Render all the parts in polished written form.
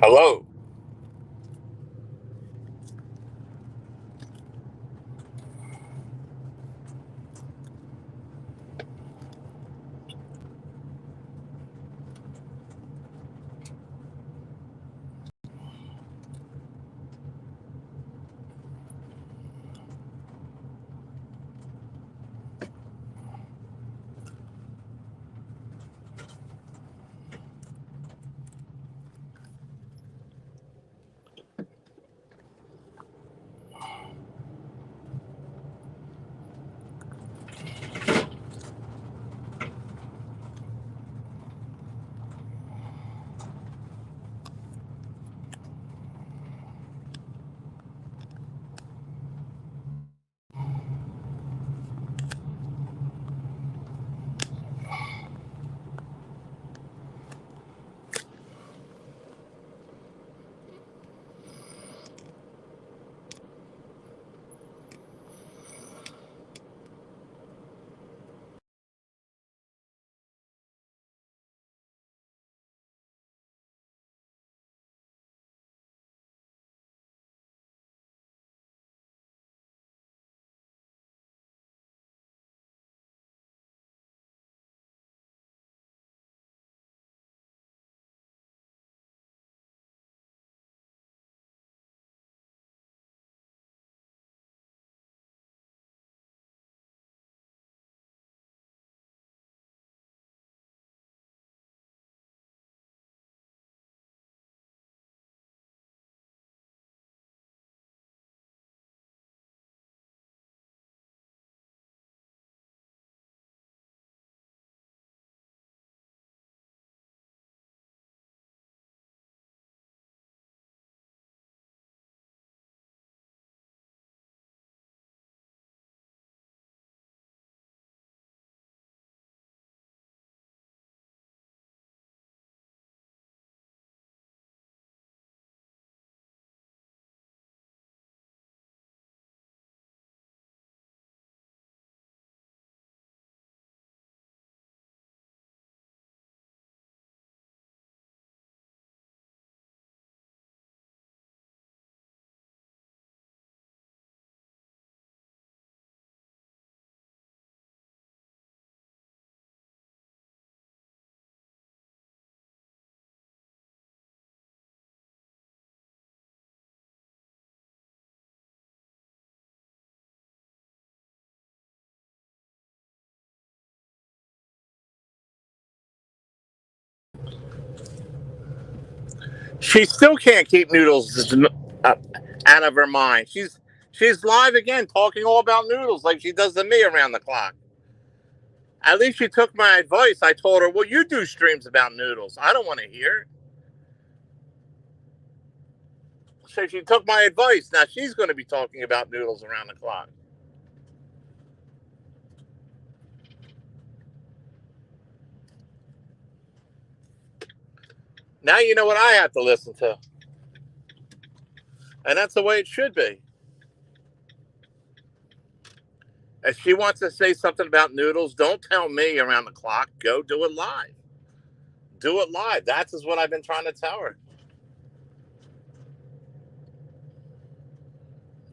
Hello. She still can't keep noodles uh, out of her mind. She's live again, talking all about noodles like she does to me around the clock. At least she took my advice. I told her, "Well, you do streams about noodles. I don't want to hear it." So she took my advice. Now she's going to be talking about noodles around the clock. Now you know what I have to listen to, and that's the way it should be. If she wants to say something about noodles, don't tell me around the clock. Go do it live. Do it live. That's is what I've been trying to tell her.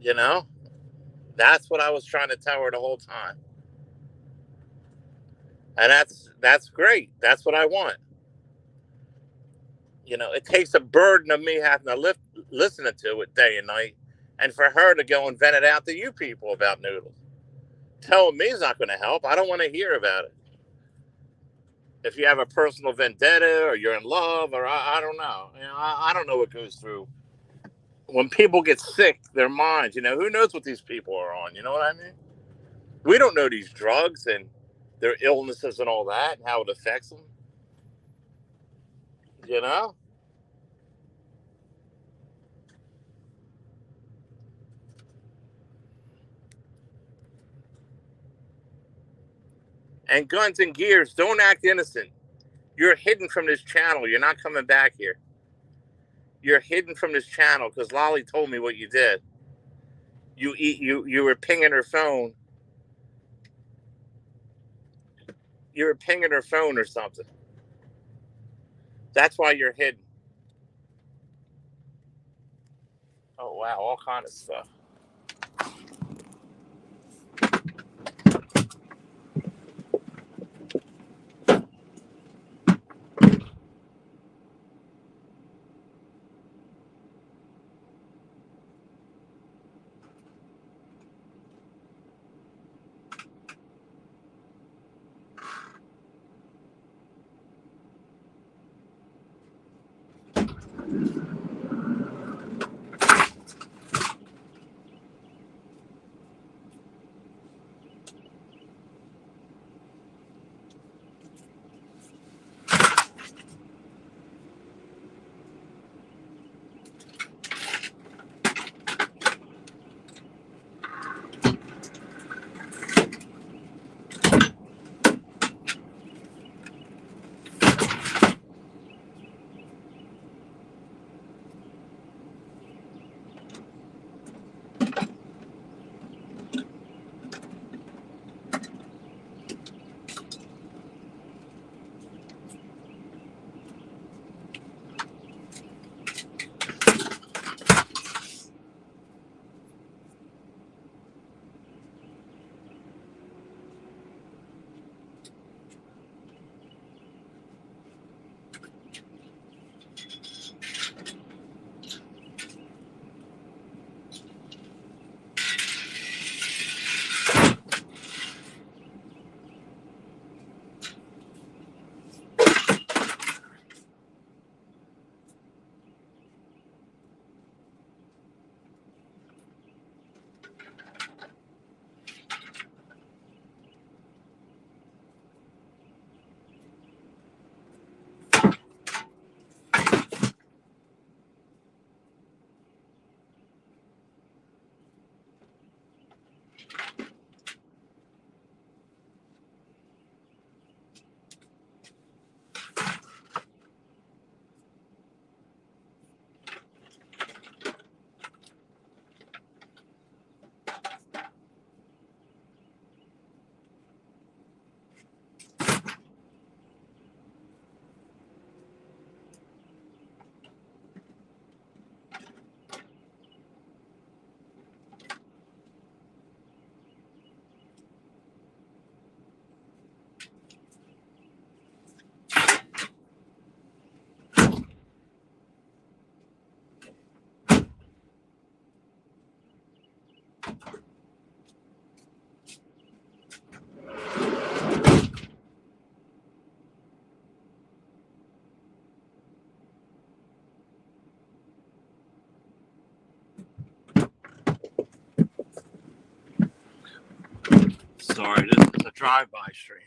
You know, that's what I was trying to tell her the whole time, and that's great. That's what I want. It takes a burden of me having to listening to it day and night, and for her to go and vent it out to you people about noodles. Telling me is not going to help. I don't want to hear about it. If you have a personal vendetta or you're in love or I don't know. I don't know what goes through when people get sick. Their minds. Who knows what these people are on. You know what I mean? We don't know these drugs and their illnesses and all that and how it affects them. You know. And guns and gears don't act innocent. You're hidden from this channel. You're not coming back here. You're hidden from this channel because Lolly told me what you did. You were pinging her phone. You were pinging her phone or something. That's why you're hidden. Oh wow, all kind of stuff. Sorry, this is a drive-by stream.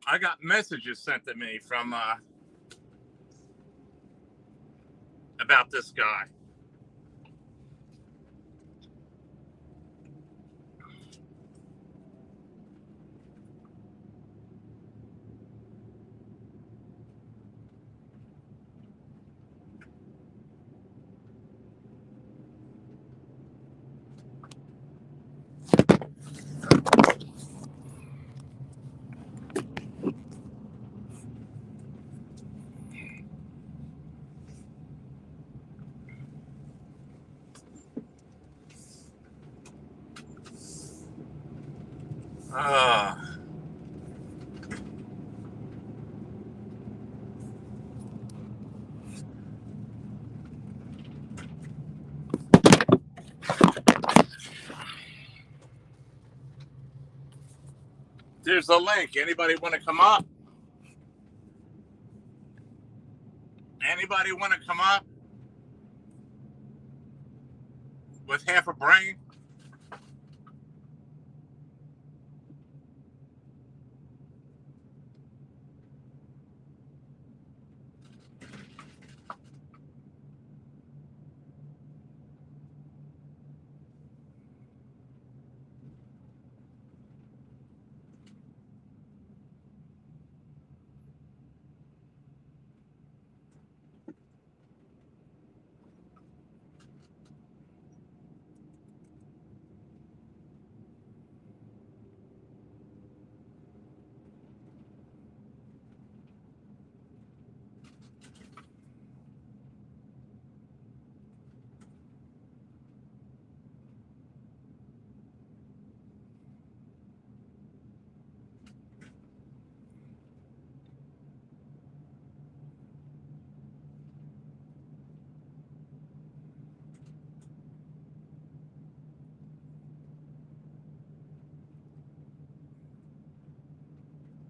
I got messages sent to me from about this guy. There's a link. Anybody want to come up? Anybody want to come up with half a brain?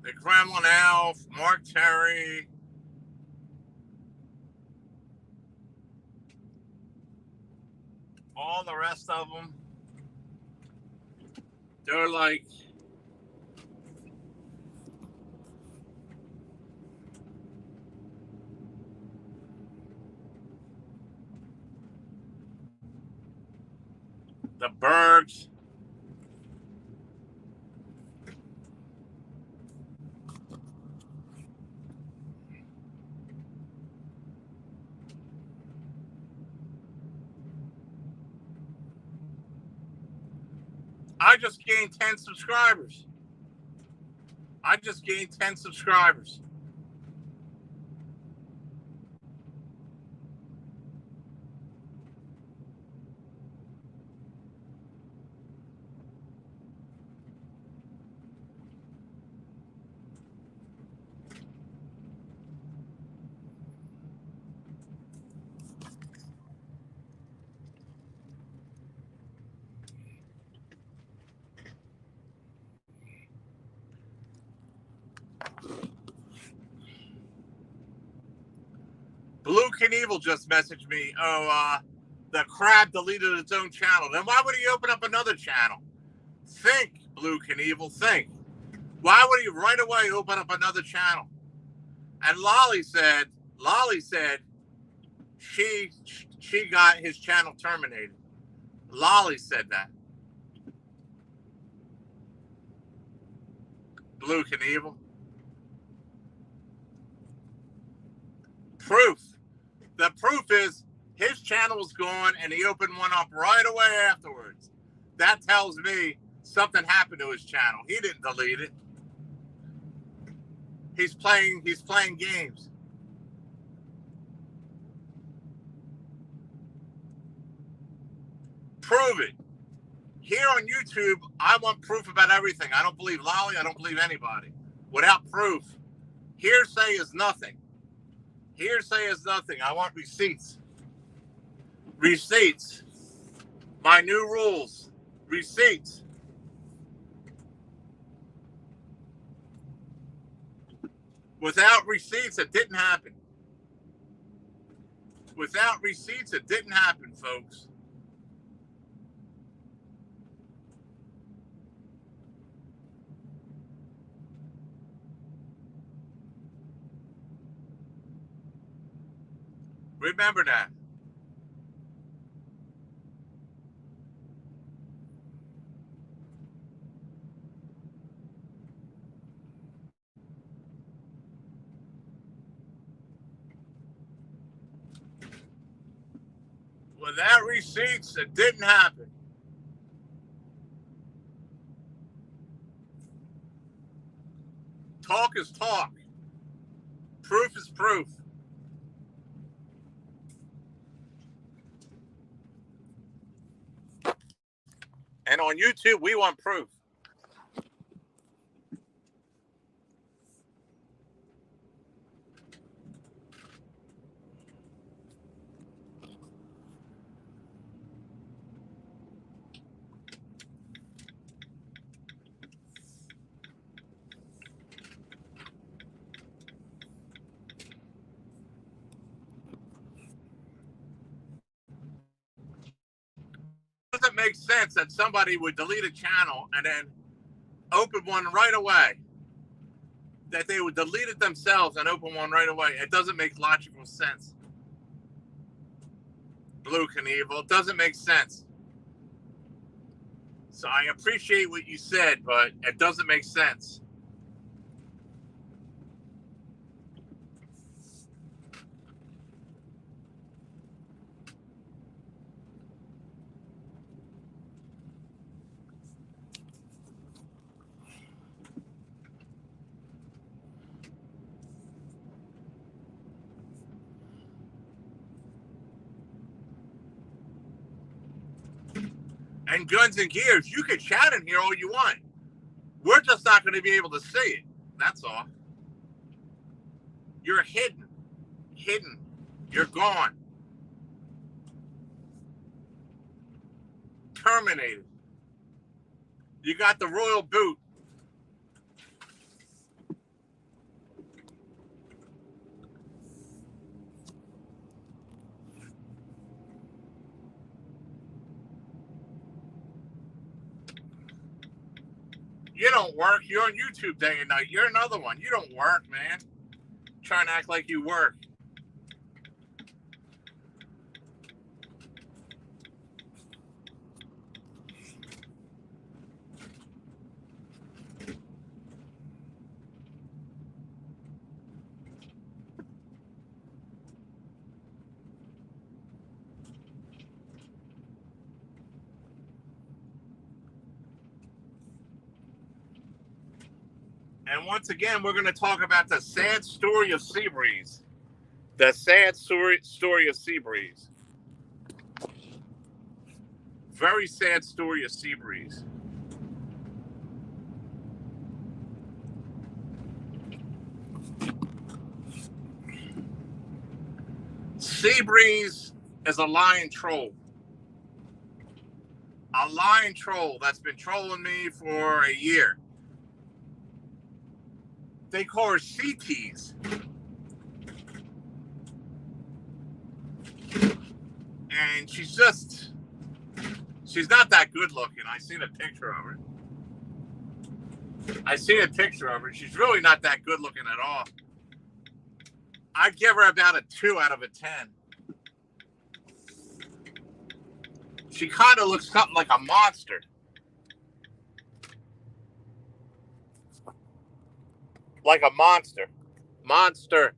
the Kremlin Elf, Mark Terry. All the rest of them. They're like, the Bergs. I just gained 10 subscribers. I just gained 10 subscribers. Blue Knievel just messaged me. Oh, the crab deleted its own channel. Then why would he open up another channel? Think, Blue Knievel, think. Why would he right away open up another channel? And Lolly said she got his channel terminated. Lolly said that. Blue Knievel. Proof. The proof is his channel was gone and he opened one up right away afterwards. That tells me something happened to his channel. He didn't delete it. He's playing games. Prove it. Here on YouTube, I want proof about everything. I don't believe Lolly. I don't believe anybody. Without proof. Hearsay is nothing. Hearsay is nothing. I want receipts. Receipts. My new rules. Receipts. Without receipts, it didn't happen. Without receipts, it didn't happen, folks. Remember that. Without receipts, it didn't happen. Talk is talk. Proof is proof. And on YouTube, we want proof. It doesn't make sense that somebody would delete a channel and then open one right away. That they would delete it themselves and open one right away. It doesn't make logical sense. Blue Knievel. It doesn't make sense. So I appreciate what you said, but it doesn't make sense. And Guns and Gears, you can chat in here all you want. We're just not going to be able to see it. That's all. You're hidden. Hidden. You're gone. Terminated. You got the royal boot. You don't work. You're on YouTube day and night. You're another one. You don't work, man. Trying to act like you work. And once again, we're going to talk about the sad story of Seabreeze. The sad story of Seabreeze. Very sad story of Seabreeze. Seabreeze is a lying troll. A lying troll that's been trolling me for a year. They call her CTs. And she's not that good looking. I seen a picture of her. She's really not that good looking at all. I'd give her about a 2 out of a 10. She kind of looks something like a monster. Like a monster. Monster.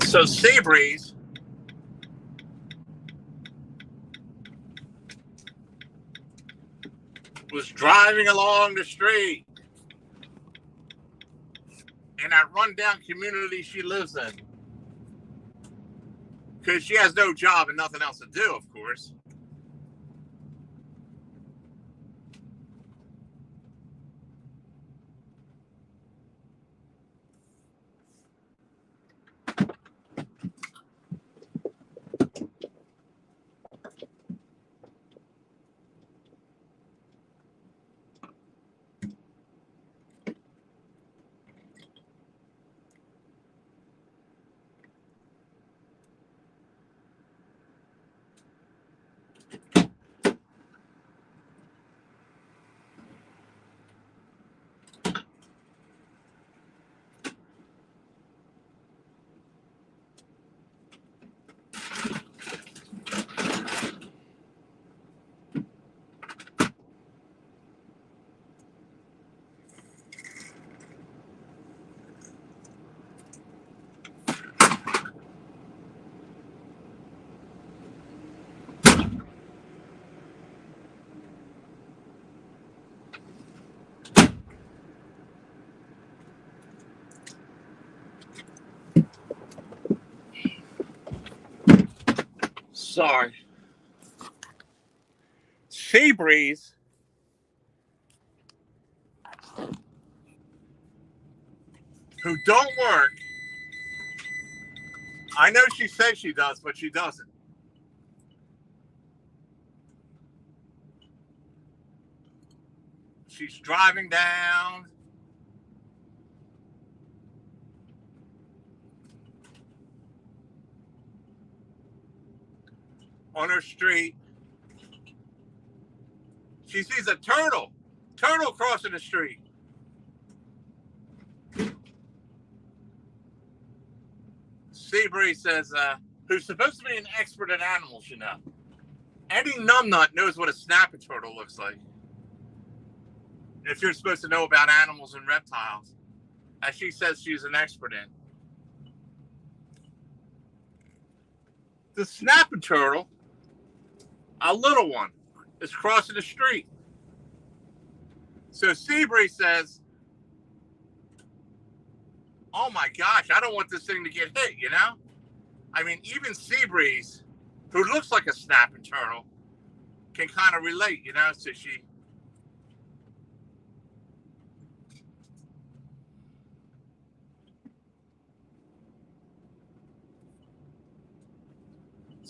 So Seabreeze was driving along the street in that rundown community she lives in. Because she has no job and nothing else to do, of course. Sorry. Seabreeze who don't work. I know she says she does, but she doesn't. She's driving down on her street. She sees a turtle crossing the street. Seabreeze says, who's supposed to be an expert at animals, you know. Any numbnut knows what a snapper turtle looks like. If you're supposed to know about animals and reptiles, as she says she's an expert in. The snapper turtle, a little one, is crossing the street. So Seabreeze says, oh my gosh, I don't want this thing to get hit, you know? I mean, even Seabreeze, who looks like a snapping turtle, can kind of relate, you know? So she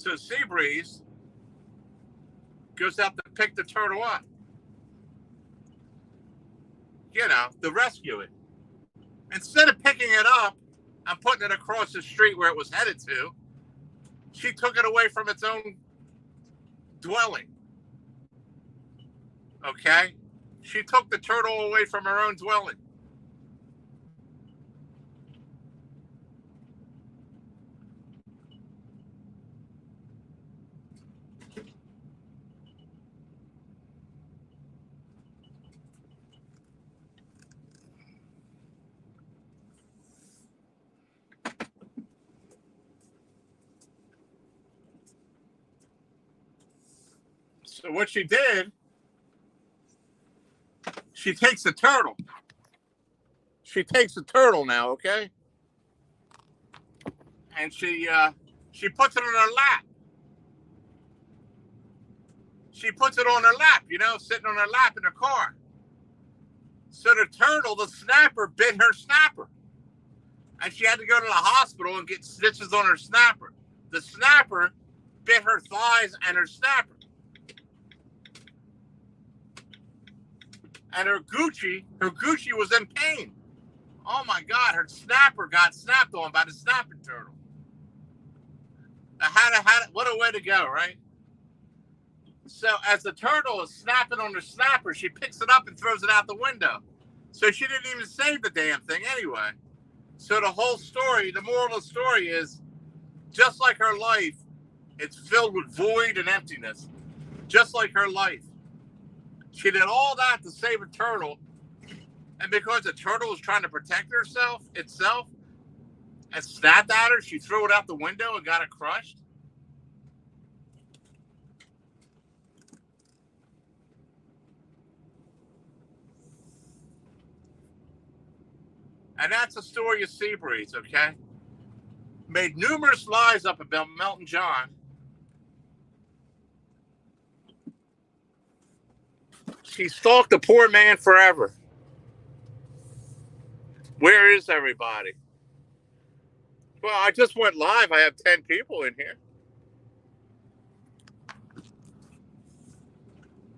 So Seabreeze goes out to pick the turtle up, to rescue it. Instead of picking it up and putting it across the street where it was headed to, she took it away from its own dwelling. Okay? She took the turtle away from her own dwelling. So what she did, she takes the turtle. She takes the turtle now, okay? And she puts it on her lap. She puts it on her lap, sitting on her lap in her car. So the turtle, the snapper, bit her snapper. And she had to go to the hospital and get stitches on her snapper. The snapper bit her thighs and her snapper. And her Gucci was in pain. Oh my God, her snapper got snapped on by the snapping turtle. What a way to go, right? So as the turtle is snapping on her snapper, she picks it up and throws it out the window. So she didn't even save the damn thing anyway. So the whole story, the moral of the story is, just like her life, it's filled with void and emptiness. Just like her life. She did all that to save a turtle. And because the turtle was trying to protect itself, and snapped at her, she threw it out the window and got it crushed. And that's the story of Seabreeze, okay? Made numerous lies up about Melton John. She stalked the poor man forever. Where is everybody? Well, I just went live. I have 10 people in here.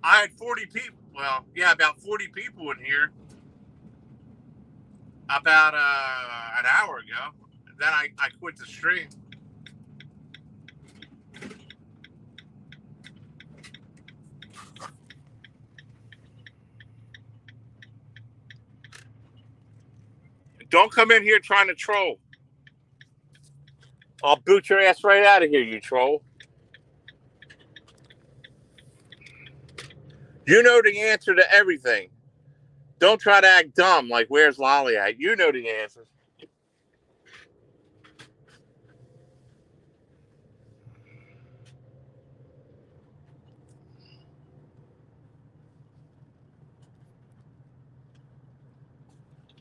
I had 40 people. Well, yeah, about 40 people in here about an hour ago. Then I quit the stream. Don't come in here trying to troll. I'll boot your ass right out of here, you troll. You know the answer to everything. Don't try to act dumb like where's Lolly at? You know the answers.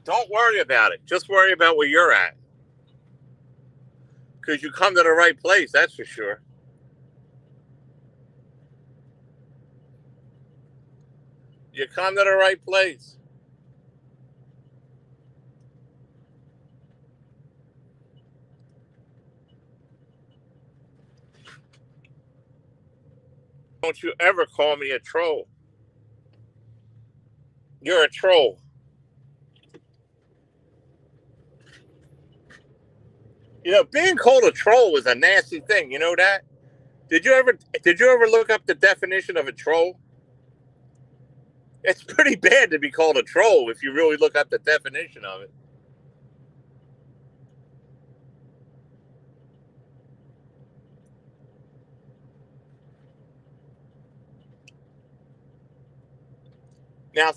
Don't worry about it. Just worry about where you're at. Because you come to the right place, that's for sure. You come to the right place. Don't you ever call me a troll. You're a troll. Being called a troll is a nasty thing. You know that? Did you ever look up the definition of a troll? It's pretty bad to be called a troll if you really look up the definition of it. Now,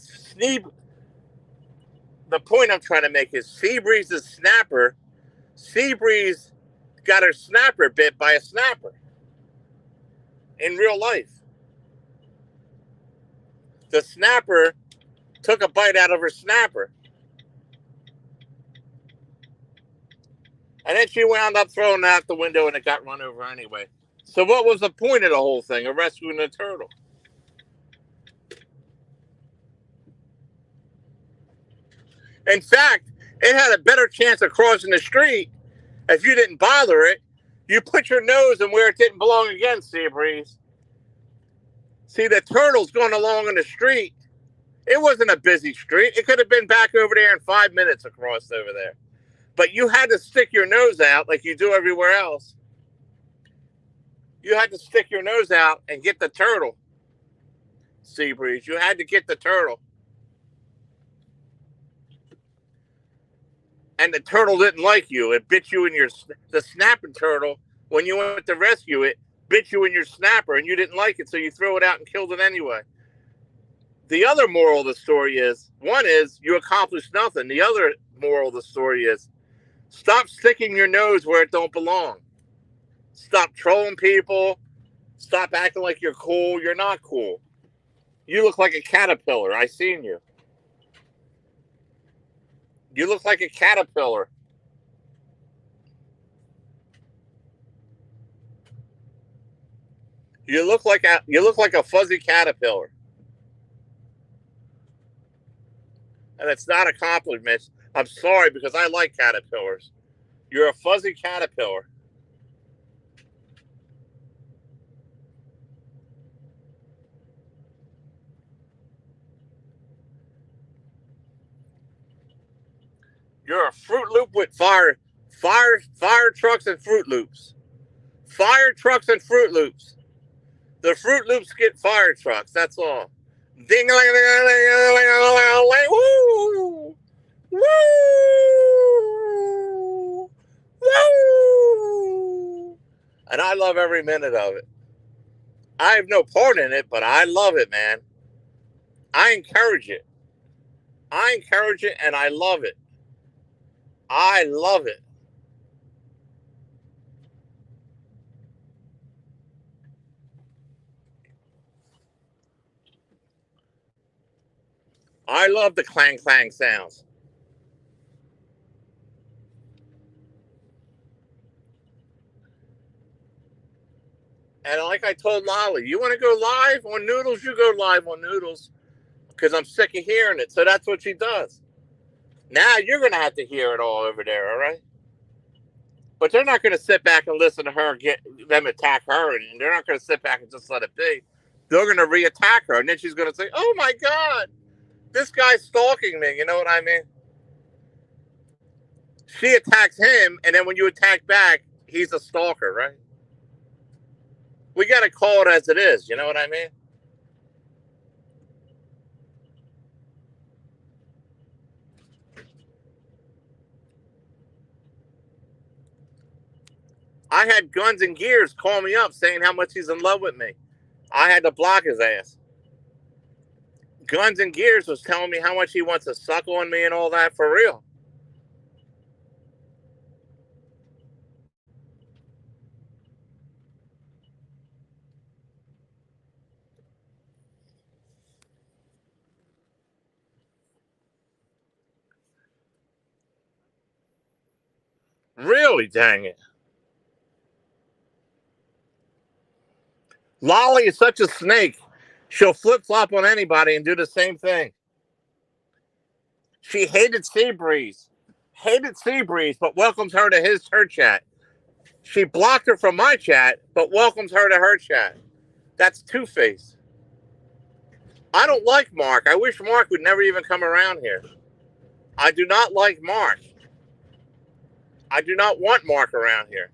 the point I'm trying to make is Seabreeze's snapper. Seabreeze got her snapper bit by a snapper in real life. The snapper took a bite out of her snapper. And then she wound up throwing it out the window and it got run over anyway. So what was the point of the whole thing of rescuing the turtle? In fact, it had a better chance of crossing the street if you didn't bother it You put your nose in where it didn't belong again, Seabreeze. See, the turtle's going along in the street. It wasn't a busy street. It could have been back over there in 5 minutes across over there. But you had to stick your nose out like you do everywhere else. You had to stick your nose out and get the turtle, Seabreeze. You had to get the turtle. And the turtle didn't like you. It bit you in the snapping turtle, when you went to rescue it, bit you in your snapper, and you didn't like it, so you threw it out and killed it anyway. The other moral of the story is, one is you accomplished nothing. The other moral of the story is, stop sticking your nose where it don't belong. Stop trolling people. Stop acting like you're cool. You're not cool. You look like a caterpillar. I seen you. You look like a caterpillar. You look like a fuzzy caterpillar. And it's not a compliment. I'm sorry, because I like caterpillars. You're a fuzzy caterpillar. You're a Fruit Loop with fire trucks and Fruit Loops. Fire trucks and Fruit Loops. The Fruit Loops get fire trucks. That's all. Ding a ling ling ling ling. Woo! Woo! Woo! And I love every minute of it. I have no part in it, but I love it, man. I encourage it. I encourage it, and I love it. I love it. I love the clang clang sounds. And like I told Lolly, you want to go live on Noodles? You go live on Noodles, because I'm sick of hearing it. So that's what she does. Now you're going to have to hear it all over there, all right? But they're not going to sit back and listen to her, get them attack her, and they're not going to sit back and just let it be. They're going to re-attack her, and then she's going to say, oh my God, this guy's stalking me. You know what I mean? She attacks him, and then when you attack back, he's a stalker, right? We got to call it as it is. You know what I mean? I had Guns and Gears call me up saying how much he's in love with me. I had to block his ass. Guns and Gears was telling me how much he wants to suck on me and all that, for real. Really, dang it. Lolly is such a snake. She'll flip-flop on anybody and do the same thing. She hated Seabreeze. But welcomes her to her chat. She blocked her from my chat, but welcomes her to her chat. That's Two-Face. I don't like Mark. I wish Mark would never even come around here. I do not like Mark. I do not want Mark around here.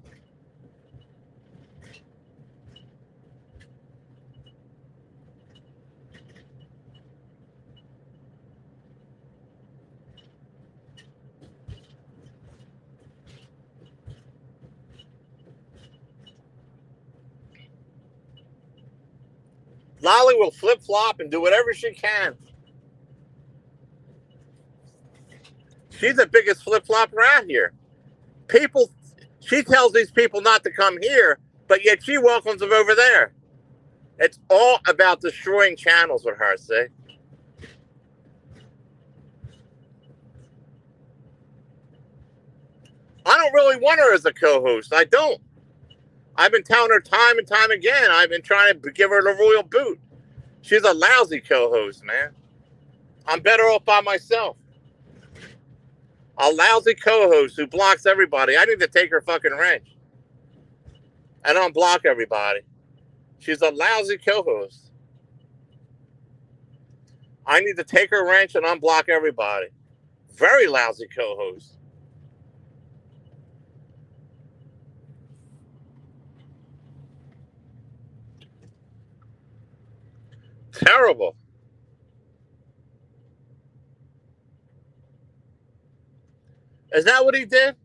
Lolly will flip-flop and do whatever she can. She's the biggest flip-flopper out here. She tells these people not to come here, but yet she welcomes them over there. It's all about destroying channels with her, see? I don't really want her as a co-host. I don't. I've been telling her time and time again. I've been trying to give her the royal boot. She's a lousy co-host, man. I'm better off by myself. A lousy co-host who blocks everybody. I need to take her fucking wrench. and unblock everybody. She's a lousy co-host. I need to take her wrench and unblock everybody. Very lousy co-host. Terrible. Is that what he did?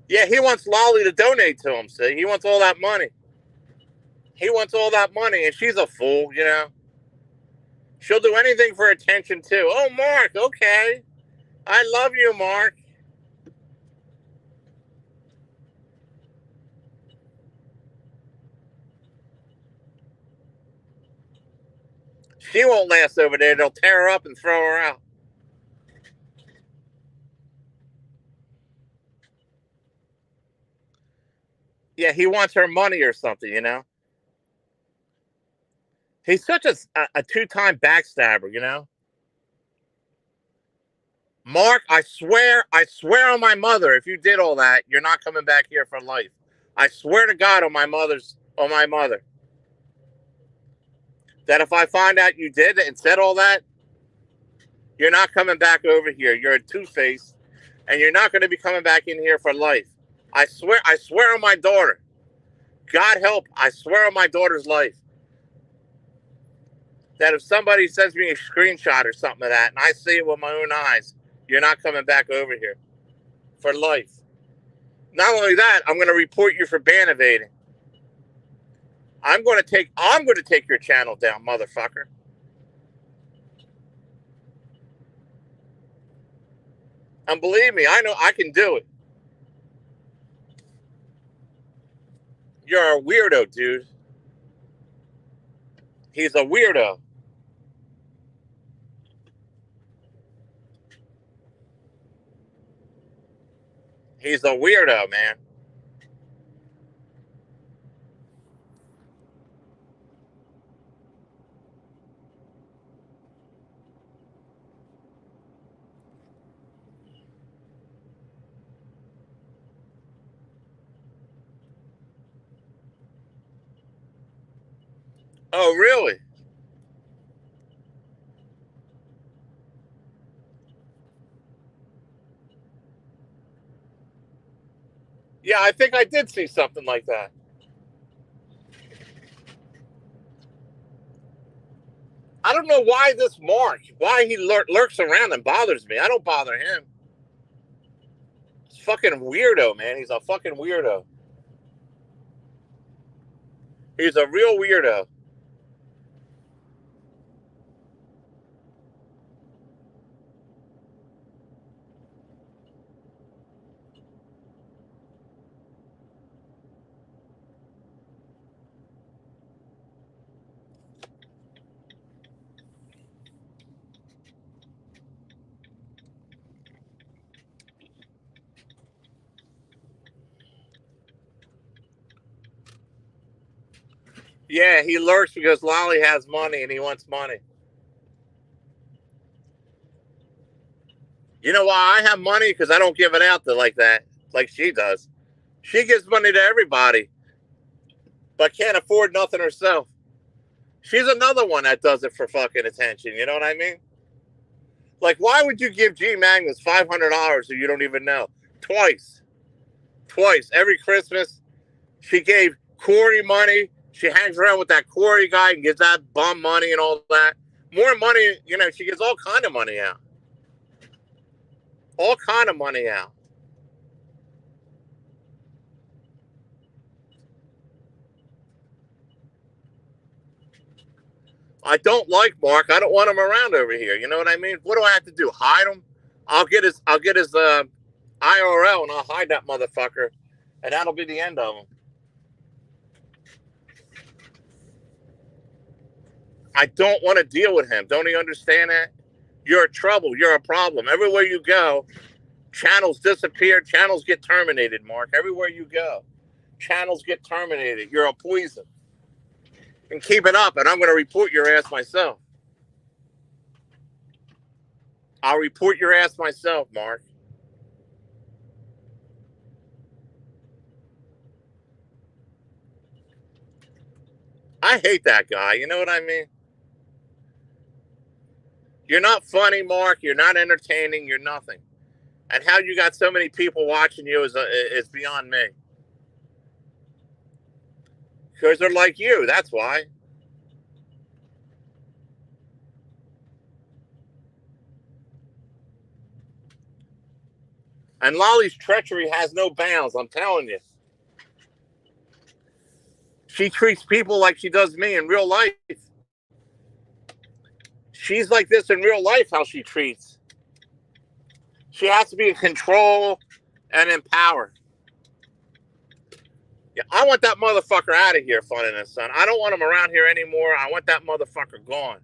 Yeah, he wants Lolly to donate to him, see? He wants all that money. He wants all that money, and she's a fool, you know? She'll do anything for attention, too. Oh, Mark, okay. I love you, Mark. She won't last over there. They'll tear her up and throw her out. Yeah, he wants her money or something, you know? He's such a two-time backstabber, you know? Mark, I swear on my mother, if you did all that, you're not coming back here for life. I swear to God on my mother, that if I find out you did it and said all that, you're not coming back over here. You're a two-faced, and you're not going to be coming back in here for life. I swear on my daughter. God help, I swear on my daughter's life. That if somebody sends me a screenshot or something of that, and I see it with my own eyes, you're not coming back over here for life. Not only that, I'm going to report you for ban evading. I'm going to take your channel down, motherfucker. And believe me, I know I can do it. You're a weirdo, dude. He's a weirdo. He's a weirdo, man. Oh, really? Yeah, I think I did see something like that. I don't know why this Mark, why he lurks around and bothers me. I don't bother him. He's fucking weirdo, man. He's a fucking weirdo. He's a real weirdo. Yeah, he lurks because Lolly has money and he wants money. You know why I have money? Because I don't give it out to like that, like she does. She gives money to everybody, but can't afford nothing herself. She's another one that does it for fucking attention. You know what I mean? Like, why would you give G Magnus $500 who you don't even know? Twice. Every Christmas, she gave Corey money. She hangs around with that Corey guy and gives that bum money and all that. More money, you know, she gives all kind of money out. All kind of money out. I don't like Mark. I don't want him around over here. You know what I mean? What do I have to do? Hide him? I'll get his IRL and I'll hide that motherfucker, and that'll be the end of him. I don't want to deal with him. Don't you understand that? You're a trouble. You're a problem. Everywhere you go, channels disappear. Channels get terminated, Mark. Everywhere you go, channels get terminated. You're a poison. And keep it up, and I'm going to report your ass myself. I'll report your ass myself, Mark. I hate that guy. You know what I mean? You're not funny, Mark. You're not entertaining. You're nothing. And how you got so many people watching you is beyond me. Because they're like you. That's why. And Lolly's treachery has no bounds. I'm telling you. She treats people like she does me in real life. She's like this in real life, how she treats. She has to be in control and in power. Yeah, I want that motherfucker out of here, Fun and Son. I don't want him around here anymore. I want that motherfucker gone.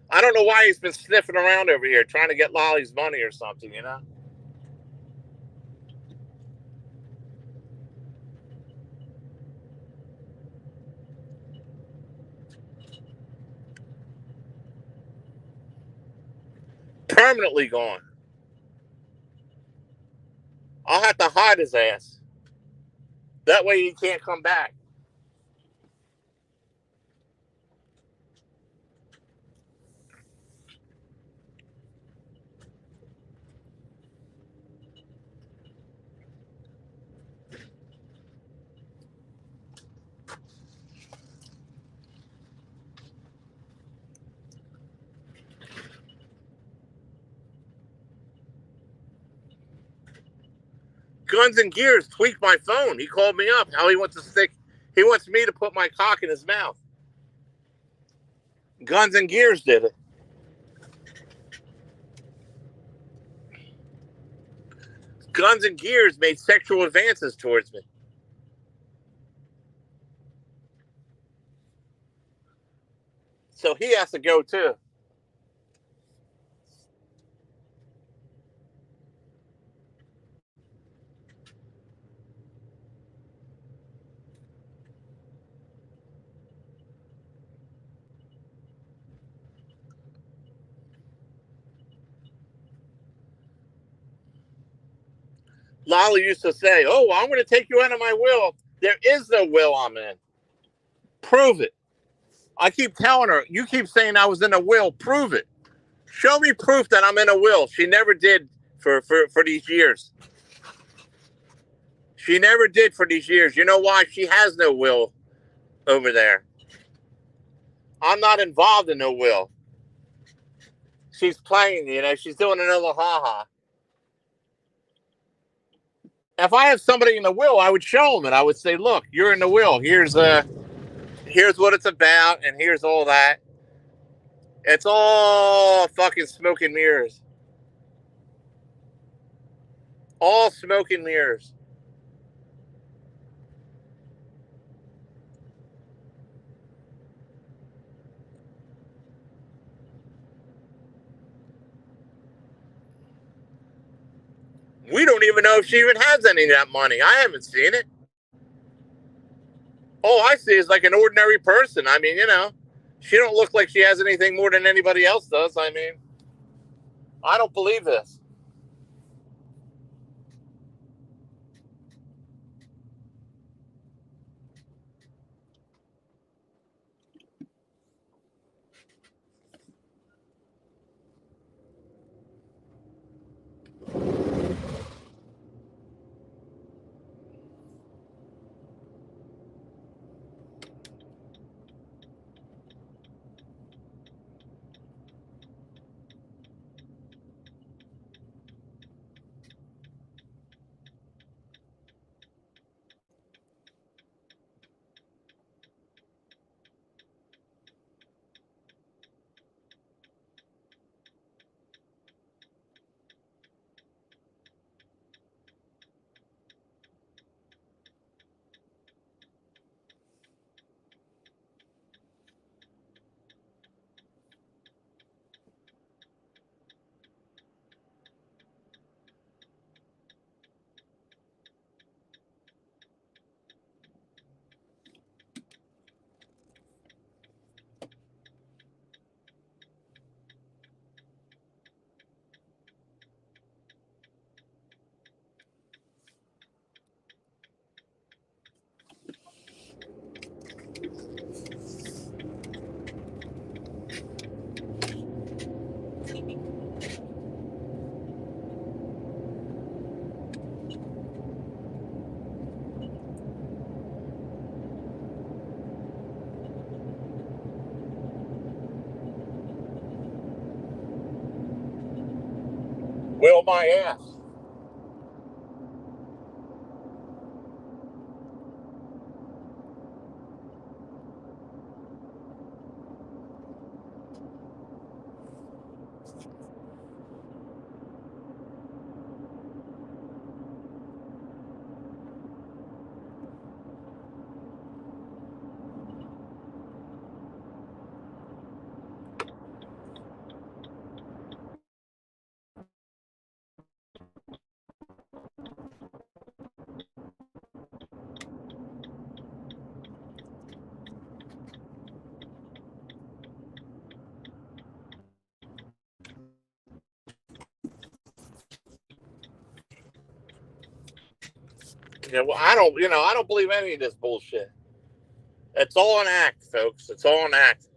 I don't know why he's been sniffing around over here trying to get Lolly's money or something, you know? Permanently gone. I'll have to hide his ass. That way he can't come back. Guns and Gears tweaked my phone. He called me up. How he wants me to put my cock in his mouth. Guns and Gears did it. Guns and Gears made sexual advances towards me. So he has to go too. Lolly used to say, "Oh, I'm going to take you out of my will." There is no will I'm in. Prove it. I keep telling her, you keep saying I was in a will. Prove it. Show me proof that I'm in a will. She never did for these years. She never did for these years. You know why? She has no will over there. I'm not involved in no will. She's playing, you know, she's doing another ha-ha. If I have somebody in the will, I would show them it. I would say, look, you're in the will. Here's what it's about, and here's all that. It's all fucking smoke and mirrors. All smoke and mirrors. We don't even know if she even has any of that money. I haven't seen it. All I see is like an ordinary person. I mean, you know, she don't look like she has anything more than anybody else does. I mean, I don't believe this. Will my ass. Yeah, well, I don't believe any of this bullshit. It's all an act, folks. It's all an act.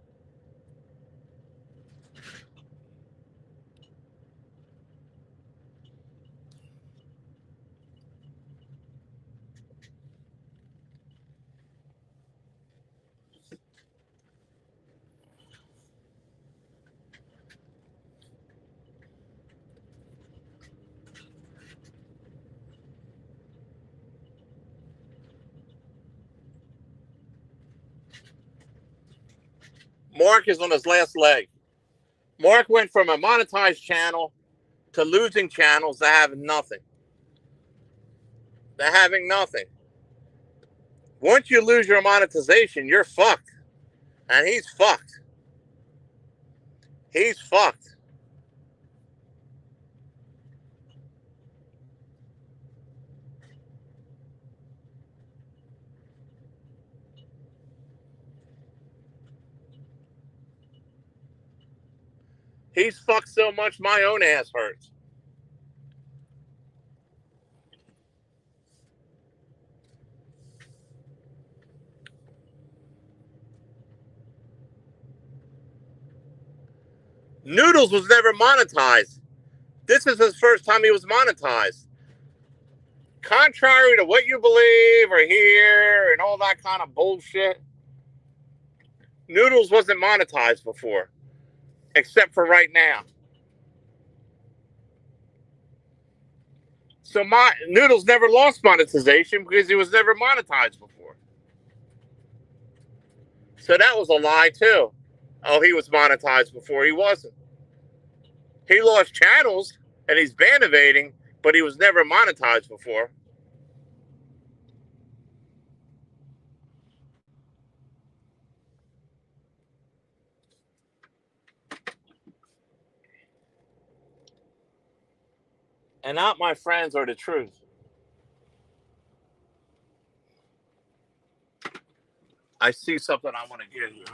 Mark is on his last leg. Mark went from a monetized channel to losing channels to having nothing. To having nothing. Once you lose your monetization, you're fucked. And he's fucked. He's fucked. He's fucked so much my own ass hurts. Noodles was never monetized. This is his first time he was monetized. Contrary to what you believe or hear and all that kind of bullshit, Noodles wasn't monetized before, except for right now. So my Noodles never lost monetization because he was never monetized before. So that was a lie too. Oh, he was monetized before. He wasn't. He lost channels and he's ban evading, but he was never monetized before. And not my friends are the truth. I see something I want to give you.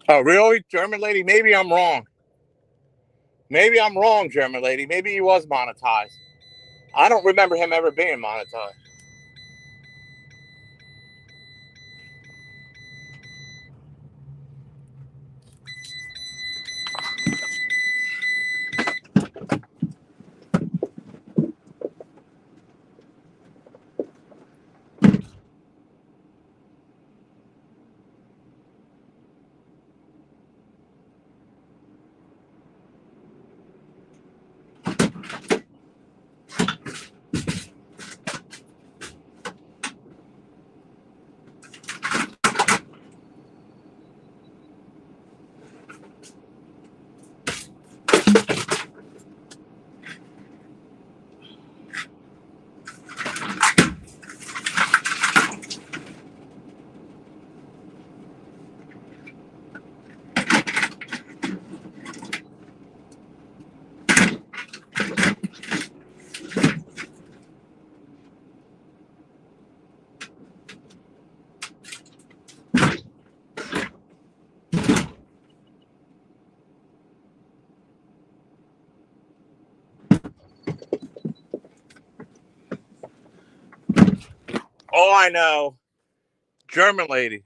Oh, really? German lady? Maybe I'm wrong. Maybe I'm wrong, German lady. Maybe he was monetized. I don't remember him ever being monetized. Oh, I know. German lady.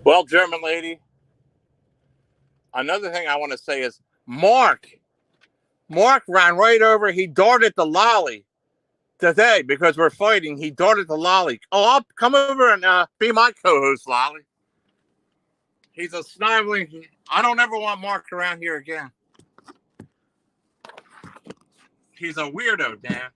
Well, German lady, another thing I want to say is Mark ran right over. He darted the lolly today because we're fighting. He darted the lolly. Oh, I'll come over and be my co-host, Lolly. He's a sniveling. I don't ever want Mark around here again. He's a weirdo, Dan.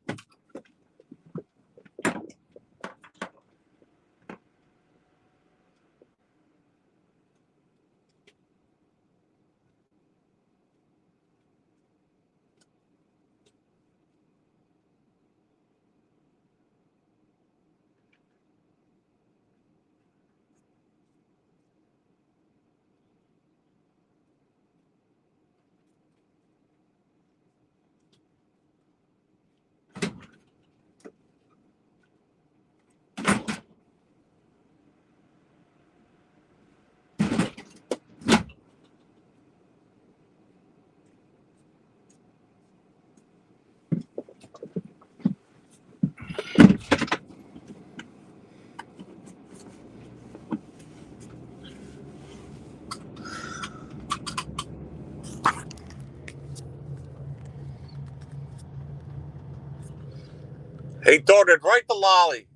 He darted right the lolly,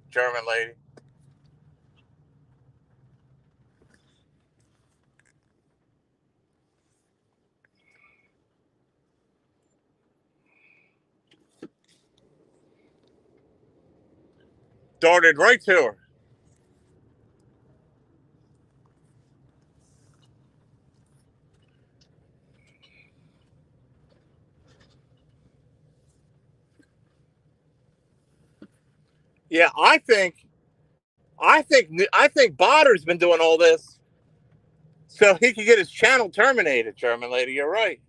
German lady. Darted right to her. Yeah, I think Bodder's been doing all this so he could get his channel terminated, German lady. You're right.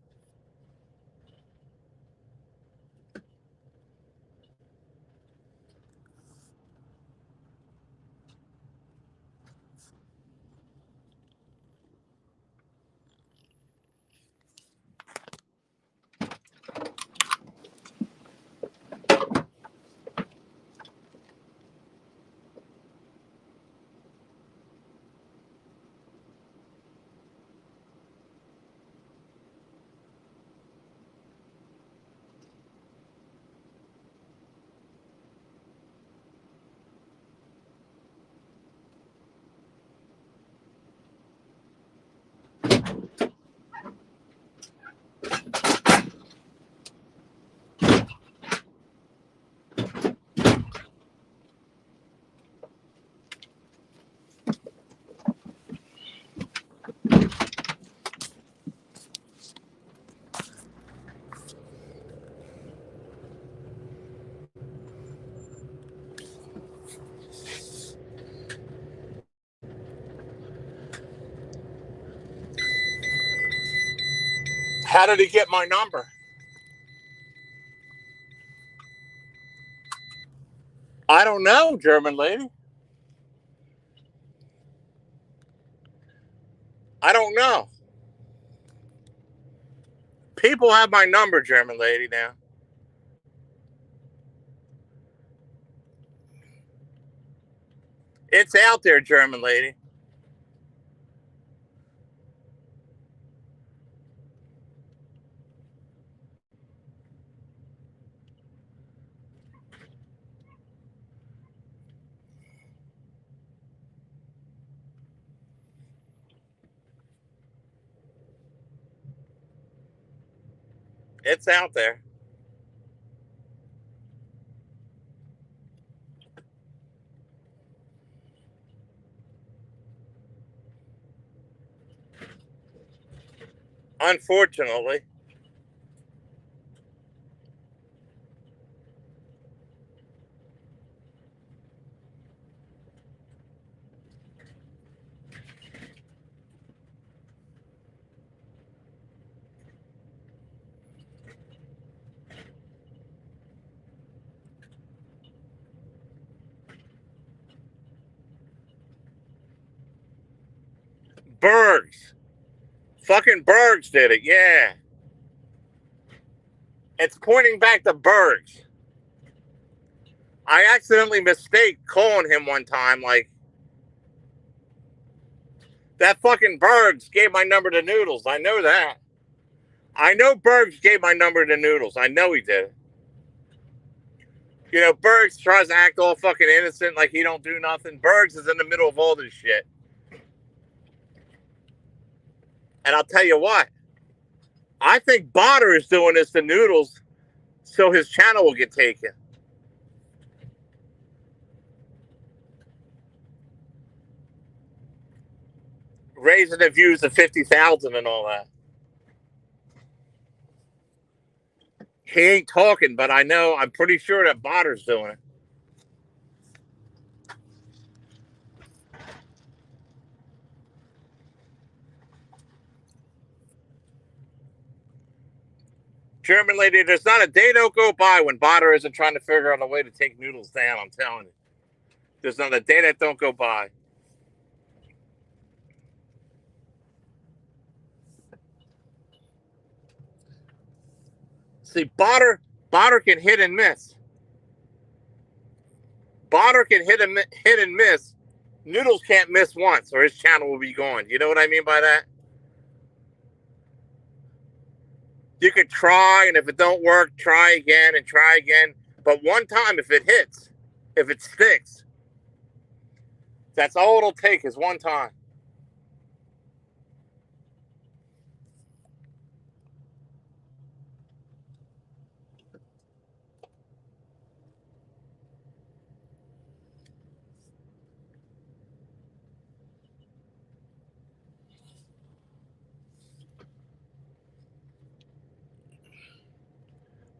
How did he get my number? I don't know, German lady. I don't know. People have my number, German lady, now. It's out there, German lady. It's out there. Unfortunately. Bergs. Fucking Bergs did it, yeah. It's pointing back to Bergs. I accidentally mistake calling him one time, like, that fucking Bergs gave my number to Noodles. I know that. I know Bergs gave my number to Noodles. I know he did. You know, Bergs tries to act all fucking innocent like he don't do nothing. Bergs is in the middle of all this shit. And I'll tell you what. I think Botter is doing this to Noodles so his channel will get taken. Raising the views to 50,000 and all that. He ain't talking, but I'm pretty sure that Botter's doing it. German lady, there's not a day don't go by when Botter isn't trying to figure out a way to take Noodles down, I'm telling you. There's not a day that don't go by. See, Botter can hit and miss. Botter can hit and miss. Noodles can't miss once or his channel will be gone. You know what I mean by that? You could try, and if it don't work, try again and try again. But one time, if it hits, if it sticks, that's all it'll take is one time.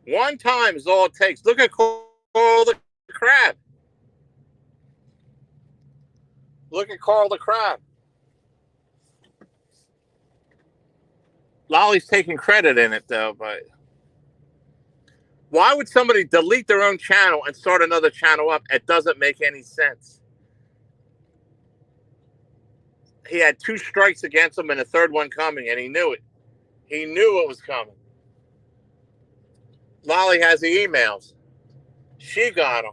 One time is all it takes. Look at Carl the Crab. Look at Carl the Crab. Lolly's taking credit in it, though, but why would somebody delete their own channel and start another channel up? It doesn't make any sense. He had 2 strikes against him and a third one coming, and he knew it. He knew it was coming. Lolly has the emails. She got them.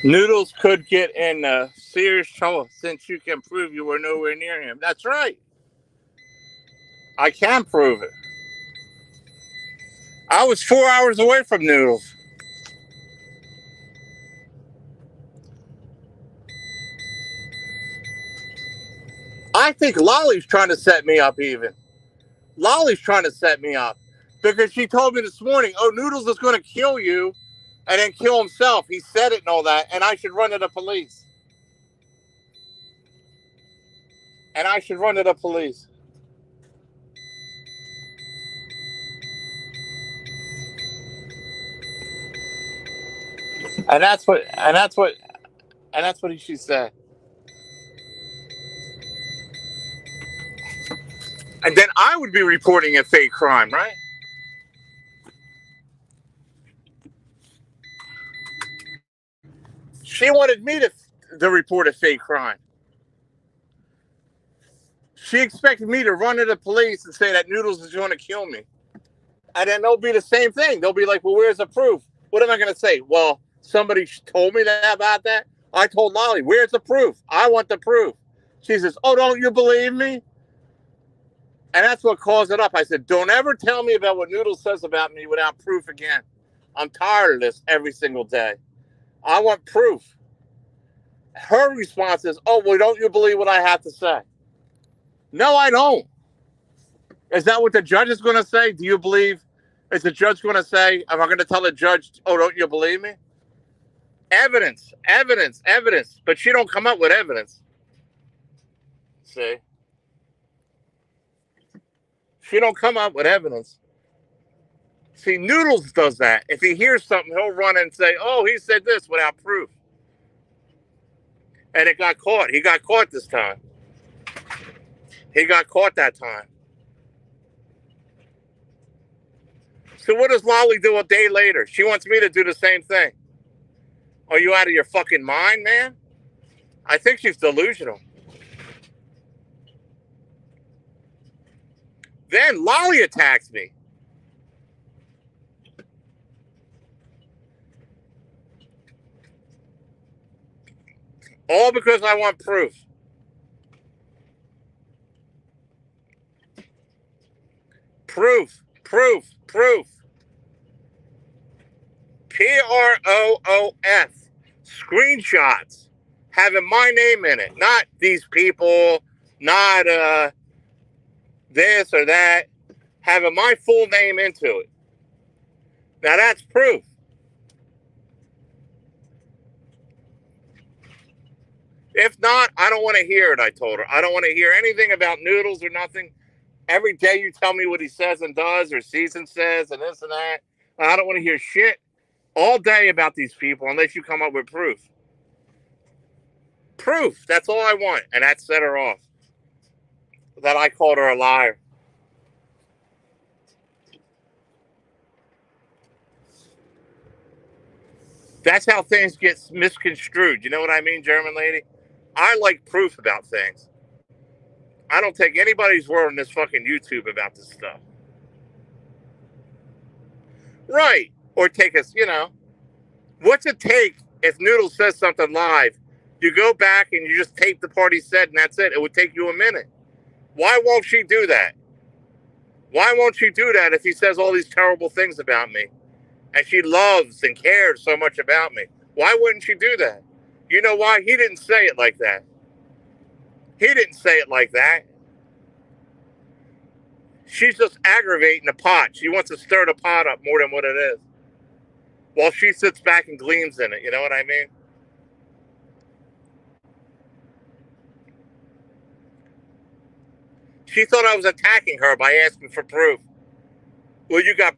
Noodles could get in serious trouble since you can prove you were nowhere near him. That's right. I can prove it. I was 4 hours away from Noodles. I think Lolly's trying to set me up even. Lolly's trying to set me up because she told me this morning, oh, Noodles is going to kill you and then kill himself. He said it and all that, and I should run to the police. And I should run to the police. And that's what she said. And then I would be reporting a fake crime, right? She wanted me to report a fake crime. She expected me to run to the police and say that Noodles is going to kill me. And then they'll be the same thing. They'll be like, well, where's the proof? What am I going to say? Well, somebody told me that about that. I told Lolly, where's the proof? I want the proof. She says, oh, don't you believe me? And that's what caused it up. I said, don't ever tell me about what Noodles says about me without proof again. I'm tired of this every single day. I want proof. Her response is, oh, well, don't you believe what I have to say? No, I don't. Is that what the judge is going to say? Do you believe? Is the judge going to say, am I going to tell the judge, oh, don't you believe me? Evidence, evidence, evidence. But she don't come up with evidence. See? She don't come up with evidence. See, Noodles does that. If he hears something, he'll run and say, oh, he said this without proof. And it got caught. He got caught this time. He got caught that time. So what does Lolly do a day later? She wants me to do the same thing. Are you out of your fucking mind, man? I think she's delusional. Then Lolly attacks me. All because I want proof. Proof, proof, proof. PROOF. Screenshots having my name in it. Not these people, not this or that. Having my full name into it. Now that's proof. If not, I don't want to hear it, I told her. I don't want to hear anything about Noodles or nothing. Every day you tell me what he says and does or sees and says and this and that. I don't want to hear shit all day about these people unless you come up with proof. Proof. That's all I want. And that set her off. That I called her a liar. That's how things get misconstrued. You know what I mean, German lady? I like proof about things. I don't take anybody's word on this fucking YouTube about this stuff. Right. Or take us, what's it take if Noodles says something live? You go back and you just tape the part he said and that's it. It would take you a minute. Why won't she do that? Why won't she do that if he says all these terrible things about me? And she loves and cares so much about me. Why wouldn't she do that? You know why? He didn't say it like that. He didn't say it like that. She's just aggravating the pot. She wants to stir the pot up more than what it is. While she sits back and gleams in it. You know what I mean? She thought I was attacking her by asking for proof. Well, you got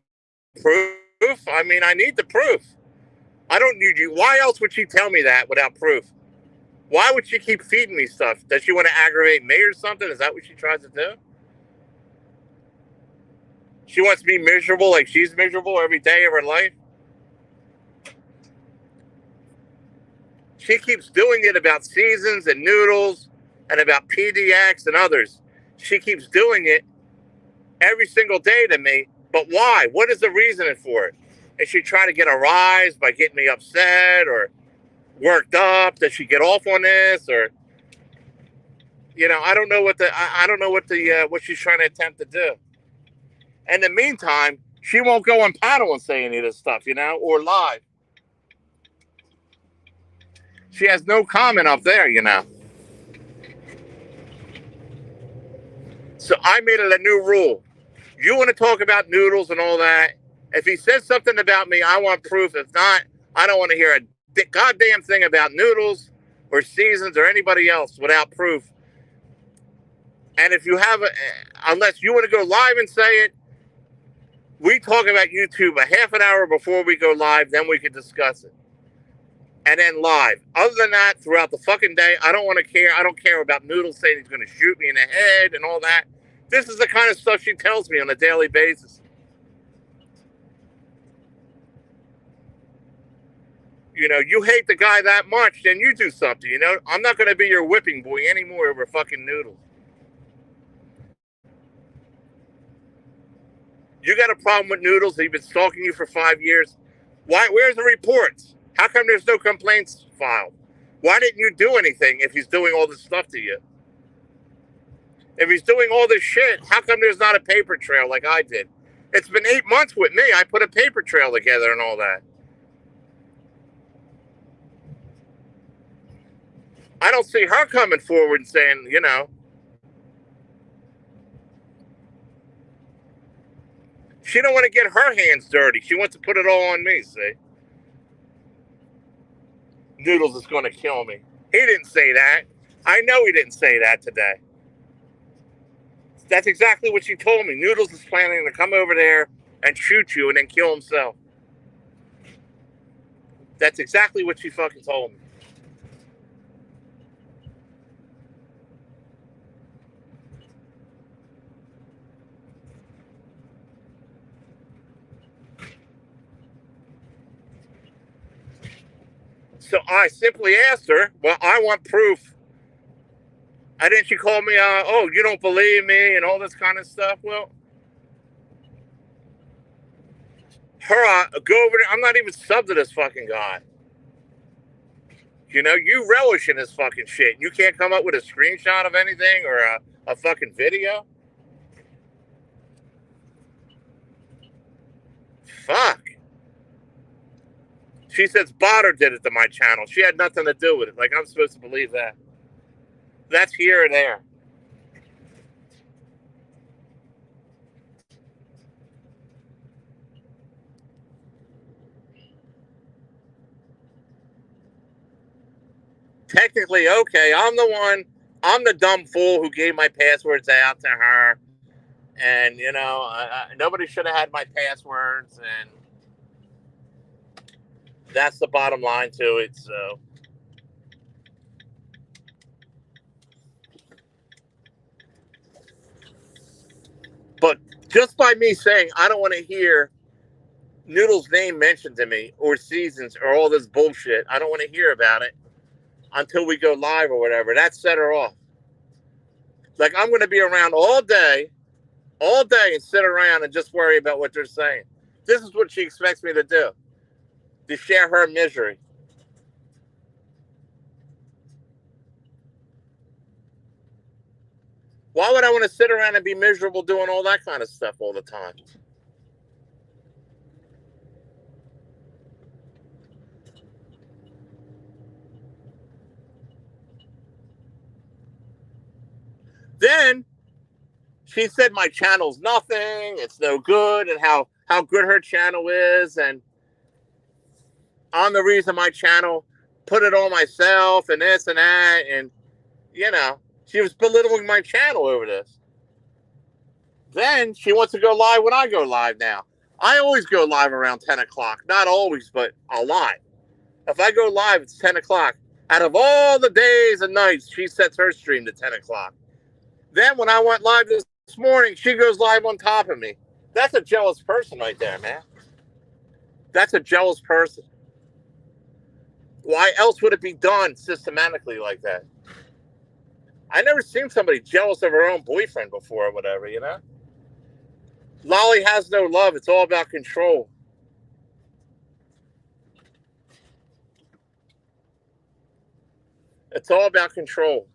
proof? I mean, I need the proof. I don't need you. Why else would she tell me that without proof? Why would she keep feeding me stuff? Does she want to aggravate me or something? Is that what she tries to do? She wants to be miserable like she's miserable every day of her life? She keeps doing it about Seasons and Noodles and about PDX and others. She keeps doing it every single day to me. But why? What is the reasoning for it? Is she trying to get a rise by getting me upset or worked up? Does she get off on this? Or, I don't know what she's trying to attempt to do. In the meantime, she won't go on panel and say any of this stuff, or live. She has no comment up there, So I made it a new rule. You want to talk about noodles and all that. If he says something about me, I want proof. If not, I don't want to hear a goddamn thing about noodles or seasons or anybody else without proof. And if you have unless you want to go live and say it, we talk about YouTube a half an hour before we go live, then we can discuss it. And then live. Other than that, throughout the fucking day, I don't want to care. I don't care about Noodles saying he's going to shoot me in the head and all that. This is the kind of stuff she tells me on a daily basis. You know, you hate the guy that much, then you do something, you know? I'm not going to be your whipping boy anymore over fucking Noodles. You got a problem with Noodles? He's been stalking you for 5 years. Why? Where's the reports? How come there's no complaints filed? Why didn't you do anything if he's doing all this stuff to you? If he's doing all this shit, how come there's not a paper trail like I did? It's been 8 months with me. I put a paper trail together and all that. I don't see her coming forward and saying, you know, she don't want to get her hands dirty. She wants to put it all on me, see? Noodles is going to kill me. He didn't say that. I know he didn't say that today. That's exactly what she told me. Noodles is planning to come over there and shoot you and then kill himself. That's exactly what she fucking told me. So I simply asked her, well, I want proof. And then she called me, oh, you don't believe me and all this kind of stuff. Well, go over there. I'm not even sub to this fucking guy. You know, you relish in this fucking shit. You can't come up with a screenshot of anything or a fucking video. Fuck. She says Botter did it to my channel. She had nothing to do with it. Like, I'm supposed to believe that. That's here and there. Technically, okay, I'm the dumb fool who gave my passwords out to her. And, you know, nobody should have had my passwords. And that's the bottom line to it. So, but just by me saying I don't want to hear Noodle's name mentioned to me or seasons or all this bullshit, I don't want to hear about it until we go live or whatever. That set her off. Like, I'm going to be around all day and sit around and just worry about what they're saying. This is what she expects me to do, to share her misery. Why would I want to sit around and be miserable doing all that kind of stuff all the time? Then she said my channel's nothing, it's no good, and how good her channel is, and I'm the reason my channel put it on myself and this and that, and you know, she was belittling my channel over this. Then she wants to go live when I go live now. I always go live around 10 o'clock. Not always, but a lot. If I go live, it's 10 o'clock. Out of all the days and nights, she sets her stream to 10 o'clock. Then when I went live this morning, she goes live on top of me. That's a jealous person right there, man. That's a jealous person. Why else would it be done systematically like that? I never seen somebody jealous of her own boyfriend before or whatever, you know? Lolly has no love. It's all about control. It's all about control.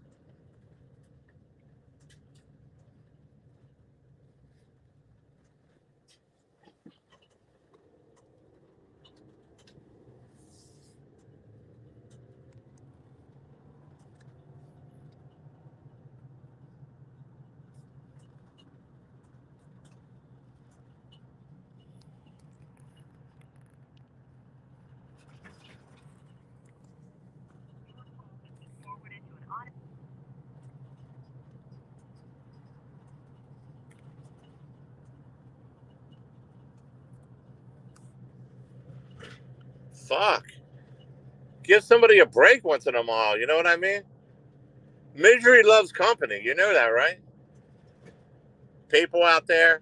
Fuck. Give somebody a break once in a while. You know what I mean? Misery loves company. You know that, right? People out there.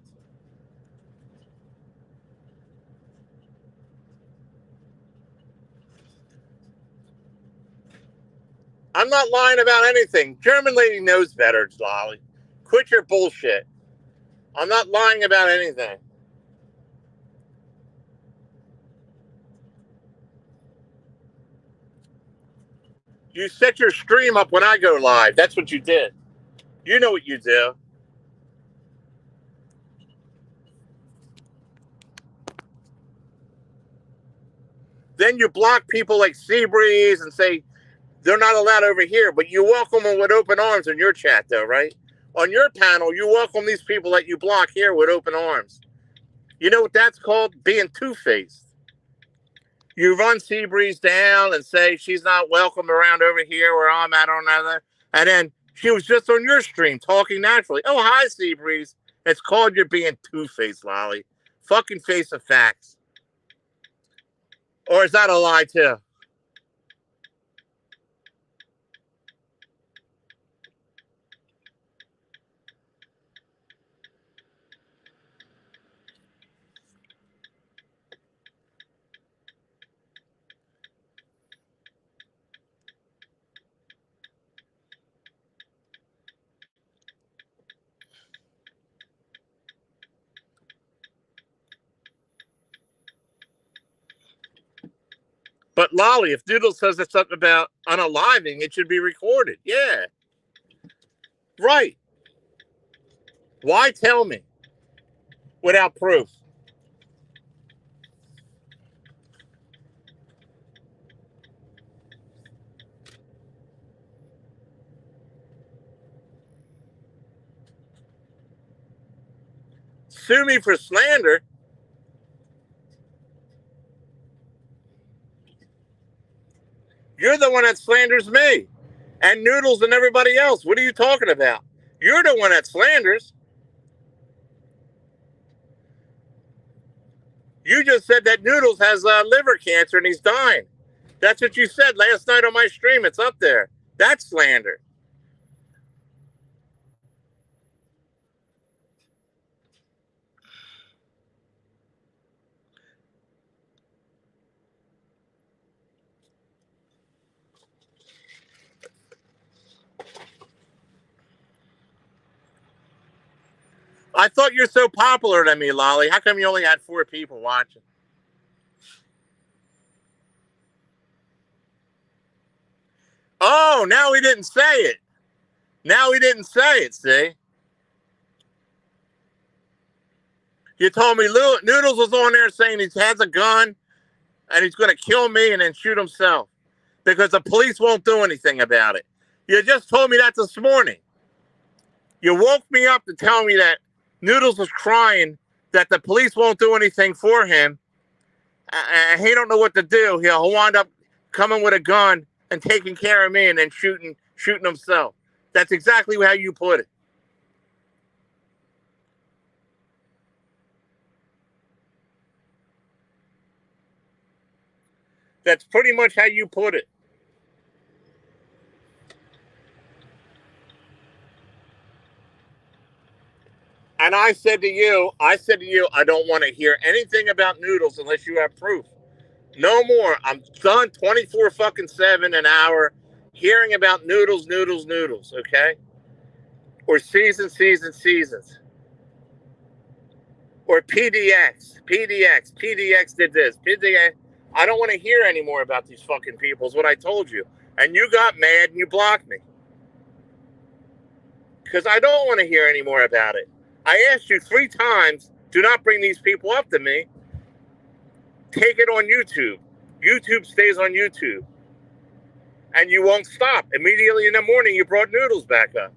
I'm not lying about anything. German lady knows better, Lolly. Quit your bullshit. I'm not lying about anything. You set your stream up when I go live. That's what you did. You know what you do. Then you block people like Seabreeze and say they're not allowed over here, but you welcome them with open arms in your chat, though, right? On your panel, you welcome these people that you block here with open arms. You know what that's called? Being two-faced. You run Seabreeze down and say she's not welcome around over here where I'm at on another. And then she was just on your stream talking naturally. Oh, hi, Seabreeze. It's called you're being two-faced, Lolly. Fucking face of facts. Or is that a lie, too? But Lolly, if Doodle says it's something about unaliving, it should be recorded. Yeah. Right. Why tell me without proof? Sue me for slander. You're the one that slanders me and Noodles and everybody else. What are you talking about? You're the one that slanders. You just said that Noodles has liver cancer and he's dying. That's what you said last night on my stream. It's up there. That's slander. I thought you're so popular to me, Lolly. How come you only had 4 people watching? Oh, now he didn't say it. Now he didn't say it, see? You told me Noodles was on there saying he has a gun and he's going to kill me and then shoot himself because the police won't do anything about it. You just told me that this morning. You woke me up to tell me that Noodles was crying that the police won't do anything for him. And he don't know what to do. He'll wind up coming with a gun and taking care of me and then shooting himself. That's exactly how you put it. That's pretty much how you put it. And I said to you, I don't want to hear anything about Noodles unless you have proof. No more. I'm done 24 fucking 7 an hour hearing about Noodles, okay? Or seasons. Or PDX did this. PDX. I don't want to hear any more about these fucking people, is what I told you. And you got mad and you blocked me. Because I don't want to hear any more about it. I asked you 3 times, do not bring these people up to me. Take it on YouTube. YouTube stays on YouTube. And you won't stop. Immediately in the morning, you brought Noodles back up.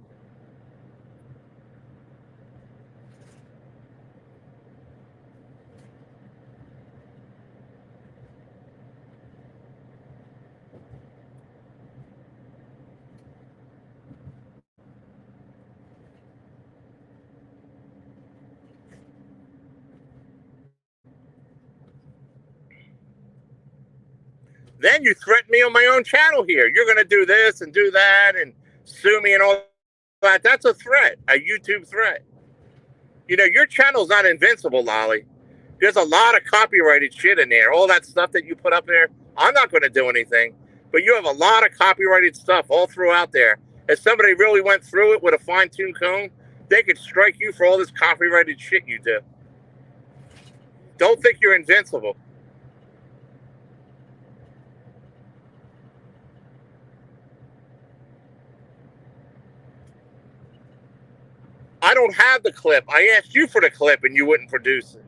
Then you threaten me on my own channel here. You're going to do this and do that and sue me and all that. That's a threat, a YouTube threat. You know, your channel's not invincible, Lolly. There's a lot of copyrighted shit in there. All that stuff that you put up there, I'm not going to do anything. But you have a lot of copyrighted stuff all throughout there. If somebody really went through it with a fine-tuned comb, they could strike you for all this copyrighted shit you do. Don't think you're invincible. I don't have the clip. I asked you for the clip and you wouldn't produce it.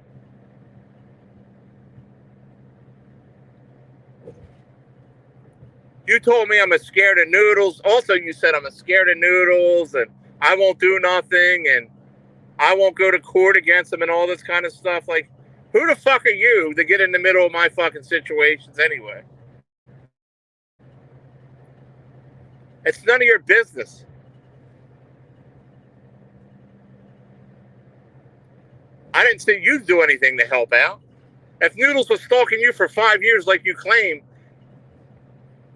You told me I'm a scared of noodles. Also, you said I'm a scared of noodles and I won't do nothing and I won't go to court against them and all this kind of stuff. Like, who the fuck are you to get in the middle of my fucking situations anyway? It's none of your business. I didn't see you do anything to help out. If Noodles was stalking you for 5 years like you claim,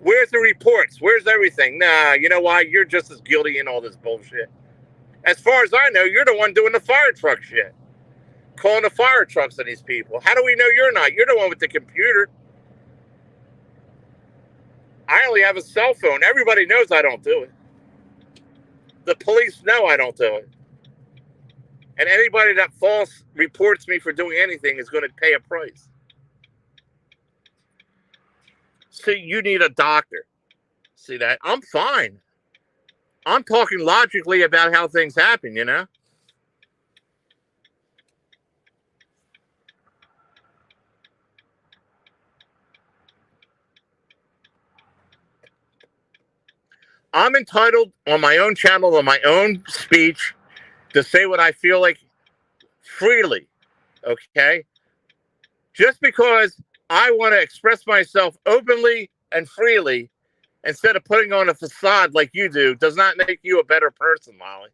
where's the reports? Where's everything? Nah, you know why? You're just as guilty in all this bullshit. As far as I know, you're the one doing the fire truck shit. Calling the fire trucks on these people. How do we know you're not? You're the one with the computer. I only have a cell phone. Everybody knows I don't do it. The police know I don't do it. And anybody that false reports me for doing anything is going to pay a price. See, you need a doctor. See that? I'm fine. I'm talking logically about how things happen, you know? I'm entitled on my own channel, on my own speech, to say what I feel like freely, okay? Just because I want to express myself openly and freely instead of putting on a facade like you do does not make you a better person, Molly.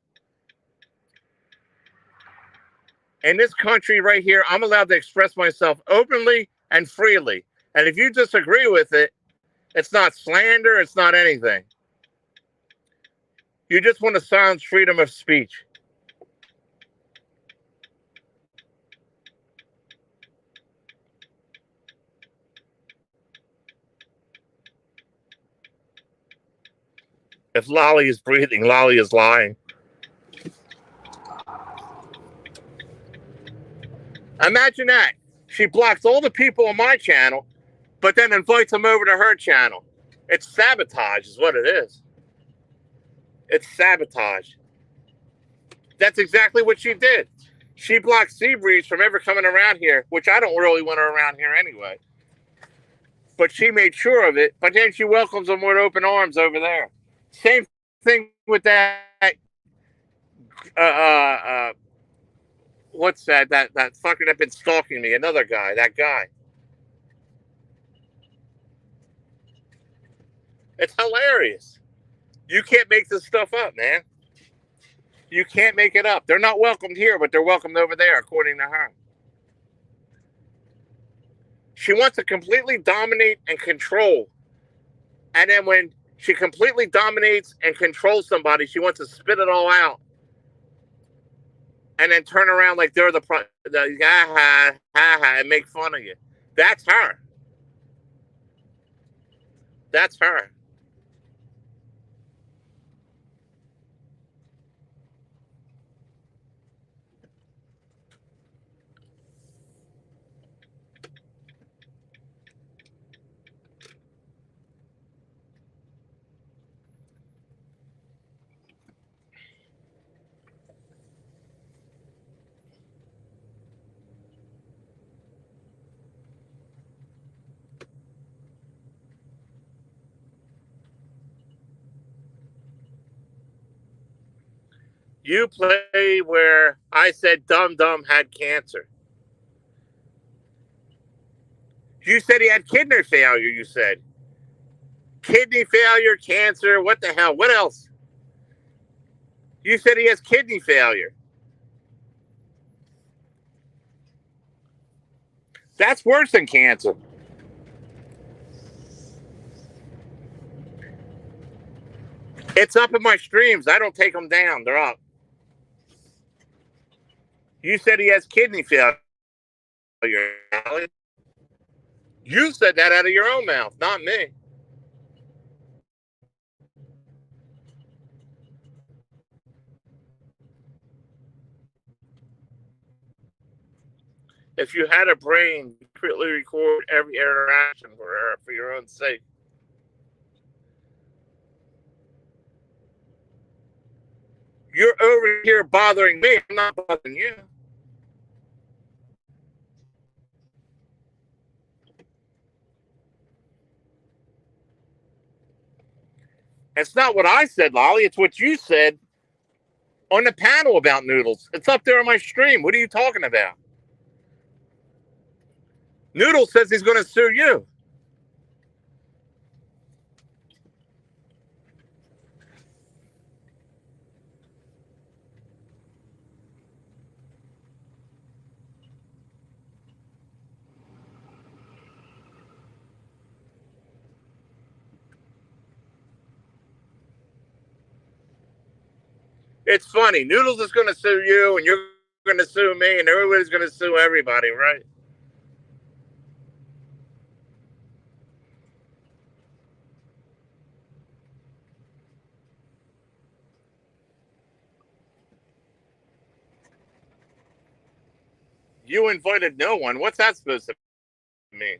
In this country right here, I'm allowed to express myself openly and freely. And if you disagree with it, it's not slander, it's not anything. You just want to silence freedom of speech. If Lolly is breathing, Lolly is lying. Imagine that. She blocks all the people on my channel, but then invites them over to her channel. It's sabotage is what it is. It's sabotage. That's exactly what she did. She blocked Seabreeze from ever coming around here, which I don't really want her around here anyway. But she made sure of it, but then she welcomes them with open arms over there. Same thing with that, what's that fucker that been stalking me, another guy, that guy. It's hilarious. You can't make this stuff up, man. You can't make it up. They're not welcomed here, but they're welcomed over there, according to her. She wants to completely dominate and control. And then when she completely dominates and controls somebody, she wants to spit it all out. And then turn around like they're the and make fun of you. That's her. That's her. You play where I said Dum Dum had cancer. You said he had kidney failure, you said. Kidney failure, cancer, what the hell? What else? You said he has kidney failure. That's worse than cancer. It's up in my streams. I don't take them down. They're up. You said he has kidney failure, Allie. You said that out of your own mouth, not me. If you had a brain, you could record every interaction for her for your own sake. You're over here bothering me. I'm not bothering you. It's not what I said, Lolly. It's what you said on the panel about Noodles. It's up there on my stream. What are you talking about? Noodles says he's going to sue you. It's funny. Noodles is going to sue you, and you're going to sue me, and everybody's going to sue everybody, right? You invited no one. What's that supposed to mean?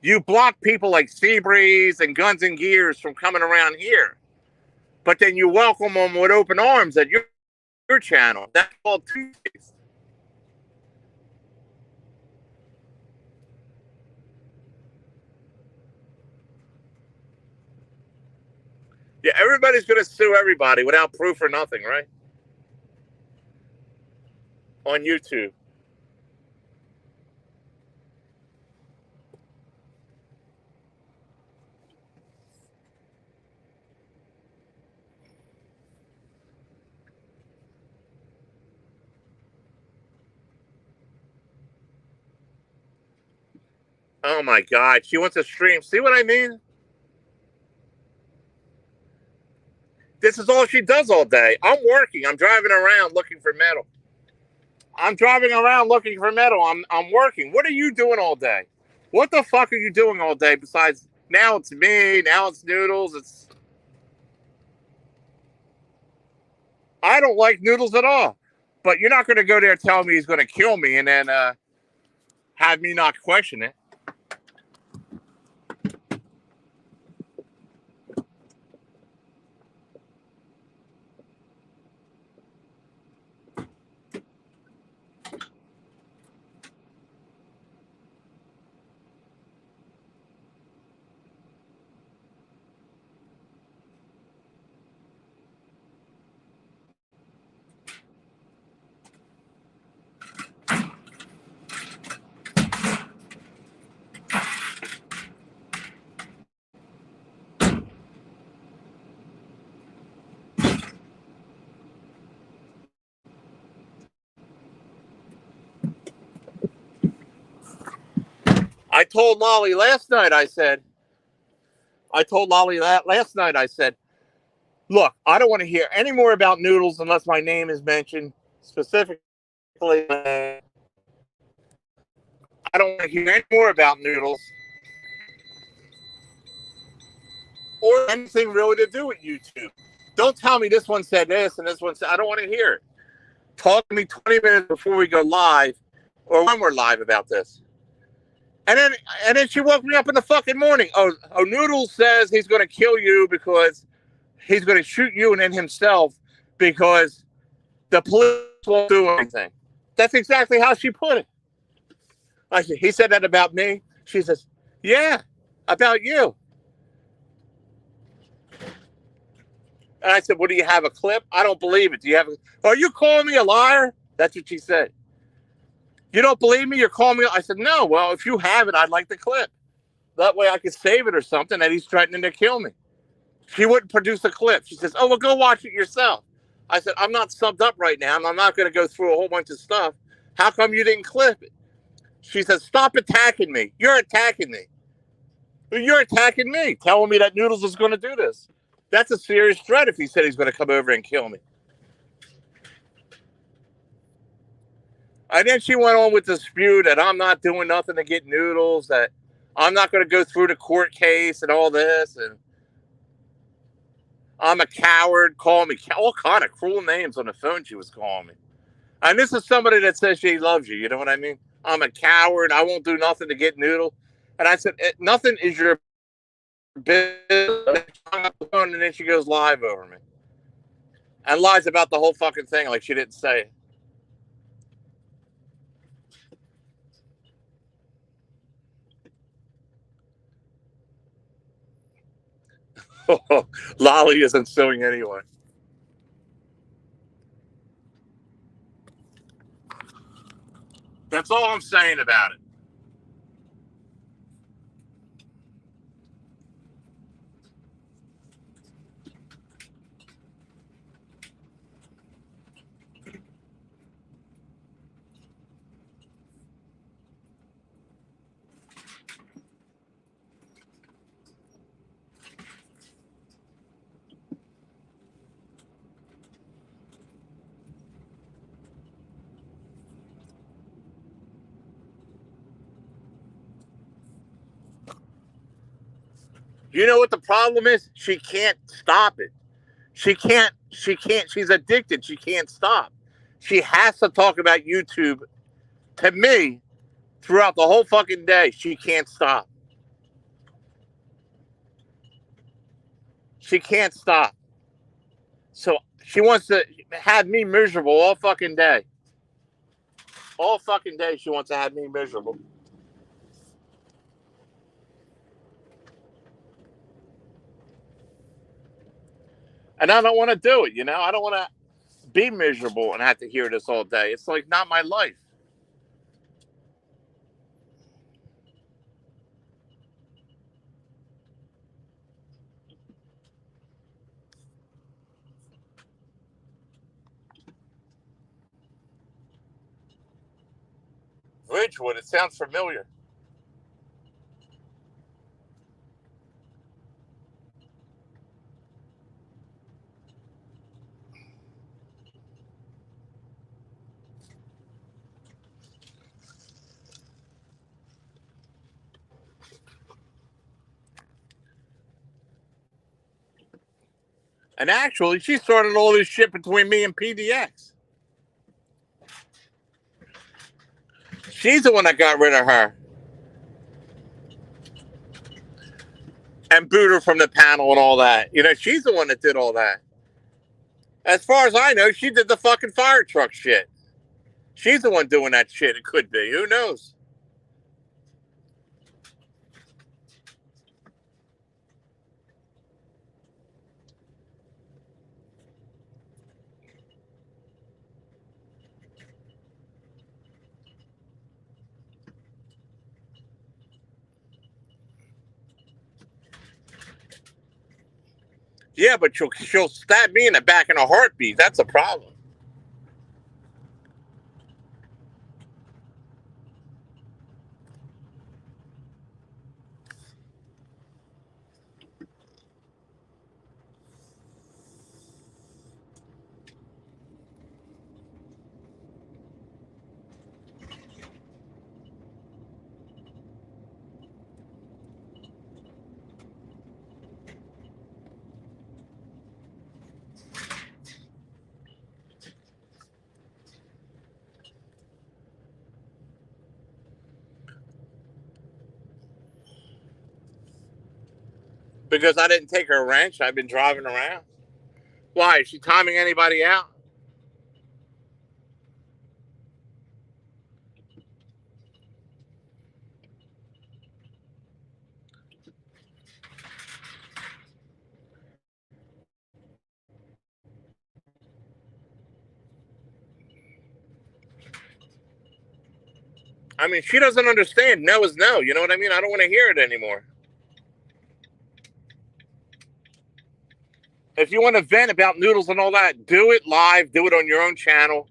You block people like Seabreeze and Guns and Gears from coming around here, but then you welcome them with open arms at your channel. That's called two-faced. Yeah, everybody's going to sue everybody without proof or nothing, right? On YouTube. Oh my God, she wants to stream. See what I mean? This is all she does all day. I'm working. I'm driving around looking for metal. I'm driving around looking for metal. I'm working. What are you doing all day? What the fuck are you doing all day besides now it's me, now it's Noodles, I don't like Noodles at all. But you're not going to go there telling me he's going to kill me and then have me not question it. I told Lolly last night, I said, look, I don't want to hear any more about Noodles unless my name is mentioned specifically. I don't want to hear any more about Noodles or anything really to do with YouTube. Don't tell me this one said this and this one said, I don't want to hear it. Talk to me 20 minutes before we go live or when we're live about this. And then she woke me up in the fucking morning. Oh, Noodles says he's going to kill you because he's going to shoot you and then himself because the police won't do anything. That's exactly how she put it. I said, he said that about me? She says, yeah, about you. And I said, well, do you have a clip? I don't believe it. Do you have are you calling me a liar? That's what she said. You don't believe me? You're calling me? I said, no. Well, if you have it, I'd like the clip. That way I could save it or something that he's threatening to kill me. She wouldn't produce a clip. She says, oh, well, go watch it yourself. I said, I'm not subbed up right now, and I'm not going to go through a whole bunch of stuff How come you didn't clip it? She says, stop attacking me. You're attacking me. You're attacking me, telling me that Noodles is going to do this. That's a serious threat if he said he's going to come over and kill me. And then she went on with the spew that I'm not doing nothing to get Noodles, that I'm not going to go through the court case and all this, and I'm a coward. Call me all kind of cruel names on the phone she was calling me. And this is somebody that says she loves you. You know what I mean? I'm a coward. I won't do nothing to get Noodle. And I said, nothing is your business. And then she goes live over me. And lies about the whole fucking thing like she didn't say it. Lolly isn't suing anyone. That's all I'm saying about it. You know what the problem is? She can't stop it. She's addicted. She can't stop. She has to talk about YouTube to me throughout the whole fucking day. She can't stop. She can't stop. So she wants to have me miserable all fucking day. All fucking day she wants to have me miserable. And I don't want to do it, you know? I don't want to be miserable and have to hear this all day. It's like not my life. Ridgewood, it sounds familiar. And actually, she started all this shit between me and PDX. She's the one that got rid of her and booed her from the panel and all that. You know, she's the one that did all that. As far as I know, she did the fucking fire truck shit. She's the one doing that shit. It could be. Who knows? Yeah, but she'll stab me in the back in a heartbeat. That's a problem. Because I didn't take her wrench. I've been driving around. Why? Is she timing anybody out? I mean, she doesn't understand. No is no. You know what I mean? I don't want to hear it anymore. If you want to vent about Noodles and all that, do it live. Do it on your own channel.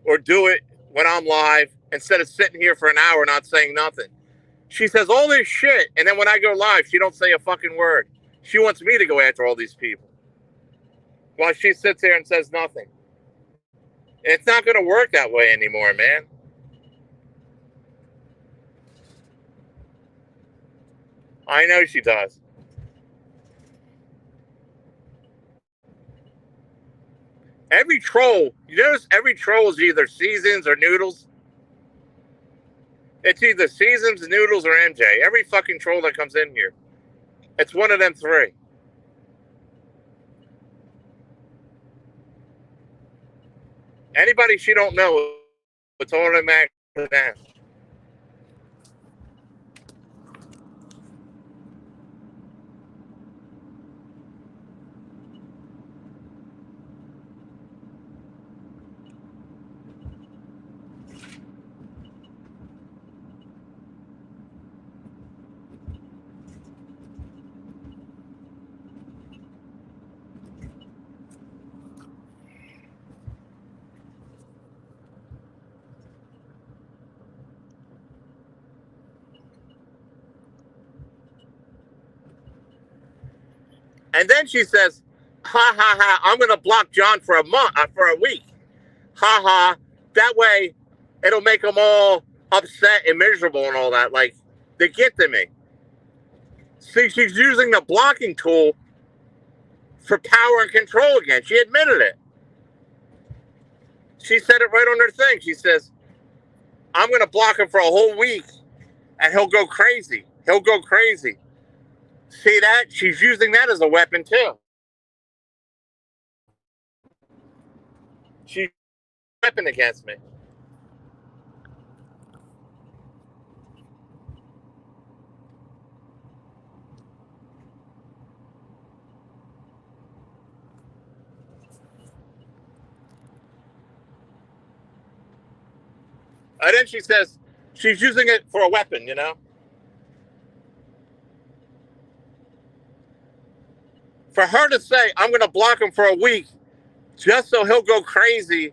Or do it when I'm live instead of sitting here for an hour not saying nothing. She says all this shit, and then when I go live, she don't say a fucking word. She wants me to go after all these people while she sits there and says nothing. It's not going to work that way anymore, man. I know she does. Every troll, you notice every troll is either Seasons or Noodles. It's either Seasons, Noodles, or MJ. Every fucking troll that comes in here. It's one of them three. Anybody she don't know, it's automatic to them. And then she says, ha ha ha, I'm going to block John for a week. Ha ha. That way, it'll make them all upset and miserable and all that. Like, they get to me. See, she's using the blocking tool for power and control again. She admitted it. She said it right on her thing. She says, I'm going to block him for a whole week and he'll go crazy. He'll go crazy. See that? She's using that as a weapon too. She's a weapon against me. And then she says she's using it for a weapon, you know? For her to say, I'm going to block him for a week just so he'll go crazy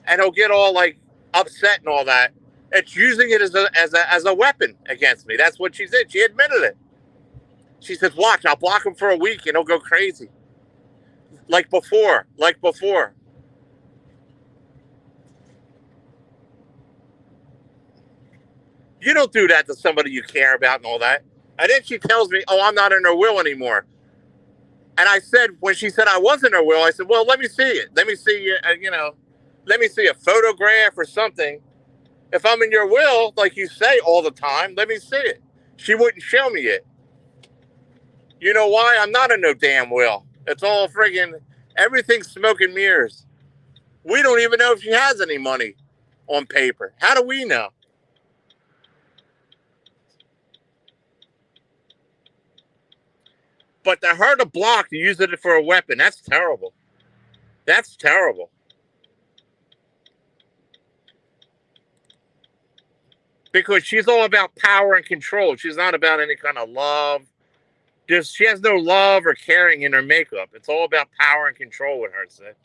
and he'll get all like upset and all that. It's using it as a weapon against me. That's what she did. She admitted it. She said, watch, I'll block him for a week and he'll go crazy. Like before. You don't do that to somebody you care about and all that. And then she tells me, oh, I'm not in her will anymore. And I said, when she said I was in her will, I said, well, let me see it. Let me see, let me see a photograph or something. If I'm in your will, like you say all the time, let me see it. She wouldn't show me it. You know why? I'm not in no damn will. It's all friggin', everything's smoke and mirrors. We don't even know if she has any money on paper. How do we know? But to her to block, to use it for a weapon, that's terrible. That's terrible. Because she's all about power and control. She's not about any kind of love. She has no love or caring in her makeup. It's all about power and control with her, Sid.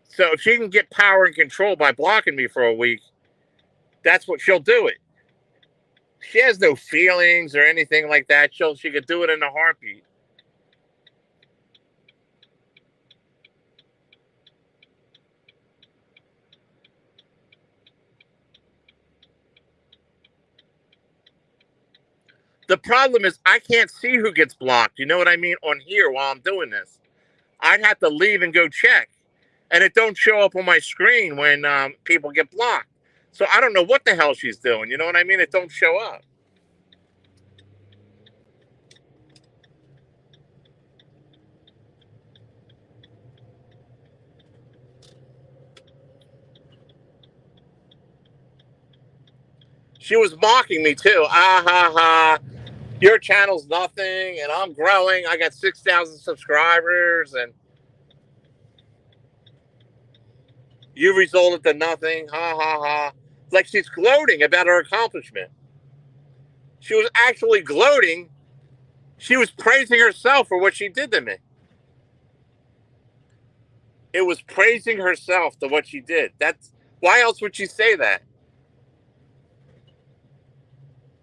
So if she can get power and control by blocking me for a week, that's what she'll do it. She has no feelings or anything like that. She could do it in a heartbeat. The problem is I can't see who gets blocked. You know what I mean? On here while I'm doing this. I'd have to leave and go check. And it don't show up on my screen when people get blocked. So I don't know what the hell she's doing. You know what I mean? It don't show up. She was mocking me too. Ah ha ha. Your channel's nothing and I'm growing. I got 6,000 subscribers and you resulted to nothing. Ha ha ha. Like she's gloating about her accomplishment. She was actually gloating. She was praising herself for what she did to me. It was praising herself to what she did. That's why else would she say that?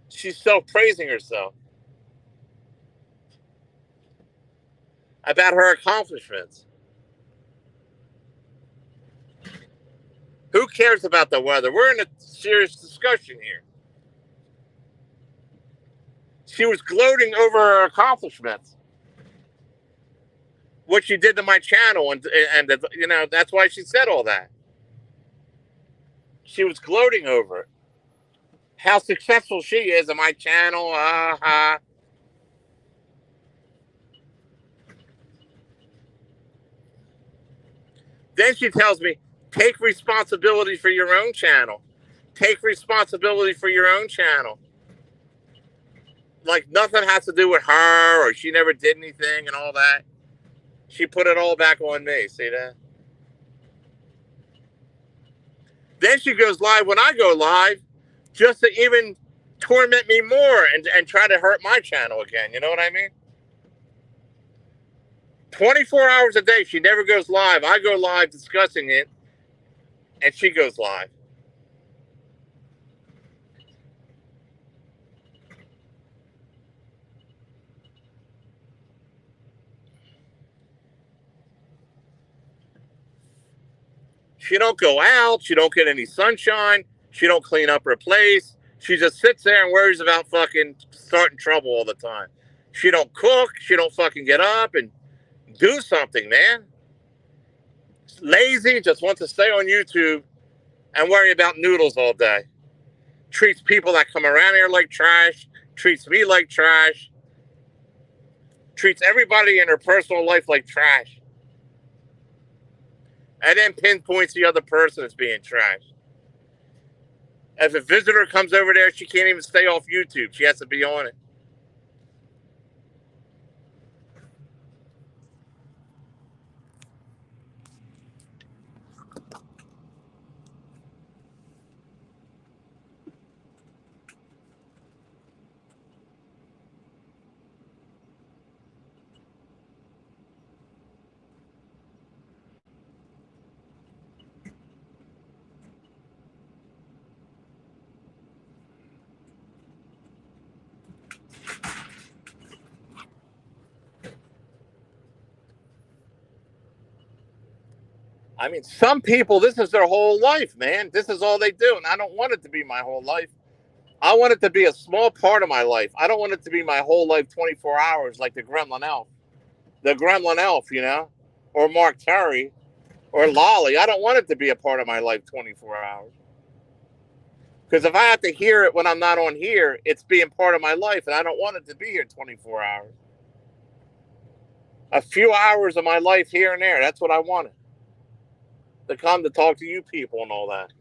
She's self praising herself about her accomplishments. Who cares about the weather? We're in a serious discussion here. She was gloating over her accomplishments, what she did to my channel, and that's why she said all that. She was gloating over it, how successful she is on my channel. Then she tells me, take responsibility for your own channel. Take responsibility for your own channel. Like nothing has to do with her or she never did anything and all that. She put it all back on me. See that? Then she goes live when I go live just to even torment me more and try to hurt my channel again. You know what I mean? 24 hours a day, she never goes live. I go live discussing it, and she goes live. She don't go out. She don't get any sunshine. She don't clean up her place. She just sits there and worries about fucking starting trouble all the time. She don't cook. She don't fucking get up and do something, man. Lazy, just wants to stay on YouTube and worry about noodles all day. Treats people that come around here like trash. Treats me like trash. Treats everybody in her personal life like trash. And then pinpoints the other person as being trash. If a visitor comes over there, she can't even stay off YouTube. She has to be on it. I mean, some people, this is their whole life, man. This is all they do. And I don't want it to be my whole life. I want it to be a small part of my life. I don't want it to be my whole life 24 hours like the Gremlin Elf. The Gremlin Elf, or Mark Terry or Lolly. I don't want it to be a part of my life 24 hours. Because if I have to hear it when I'm not on here, it's being part of my life, and I don't want it to be here 24 hours. A few hours of my life here and there, that's what I wanted. To come to talk to you people and all that.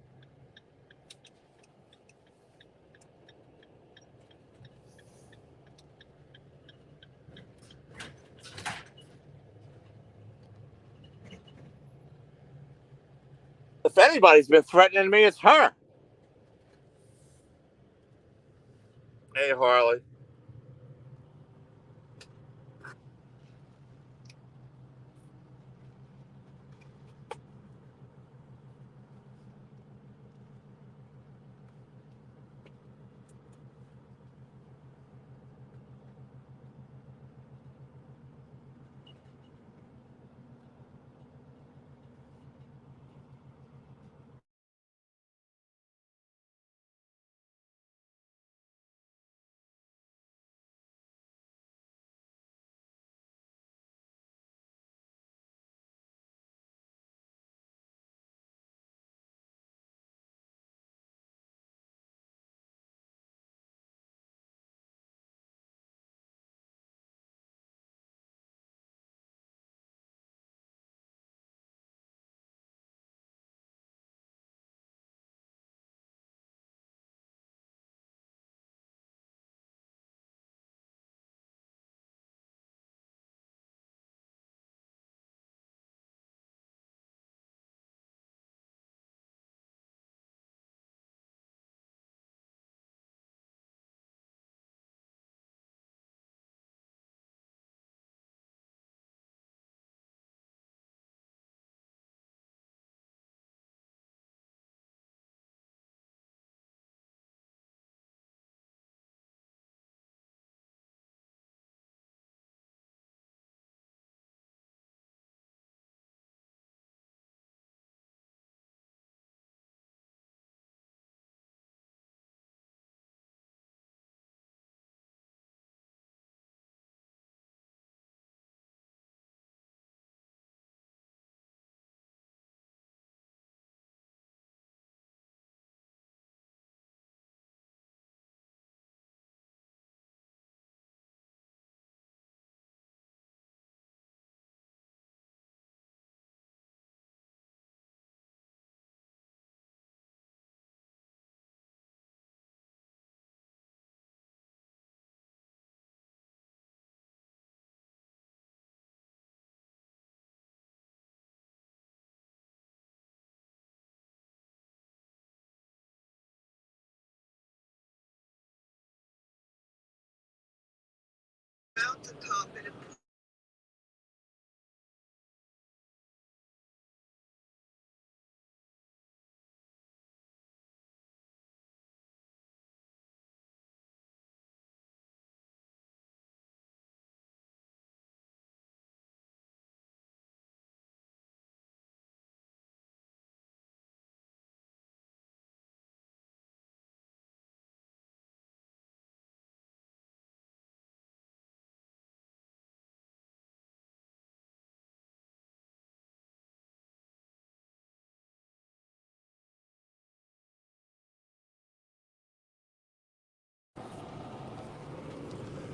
If anybody's been threatening me, it's her. Hey, Harley.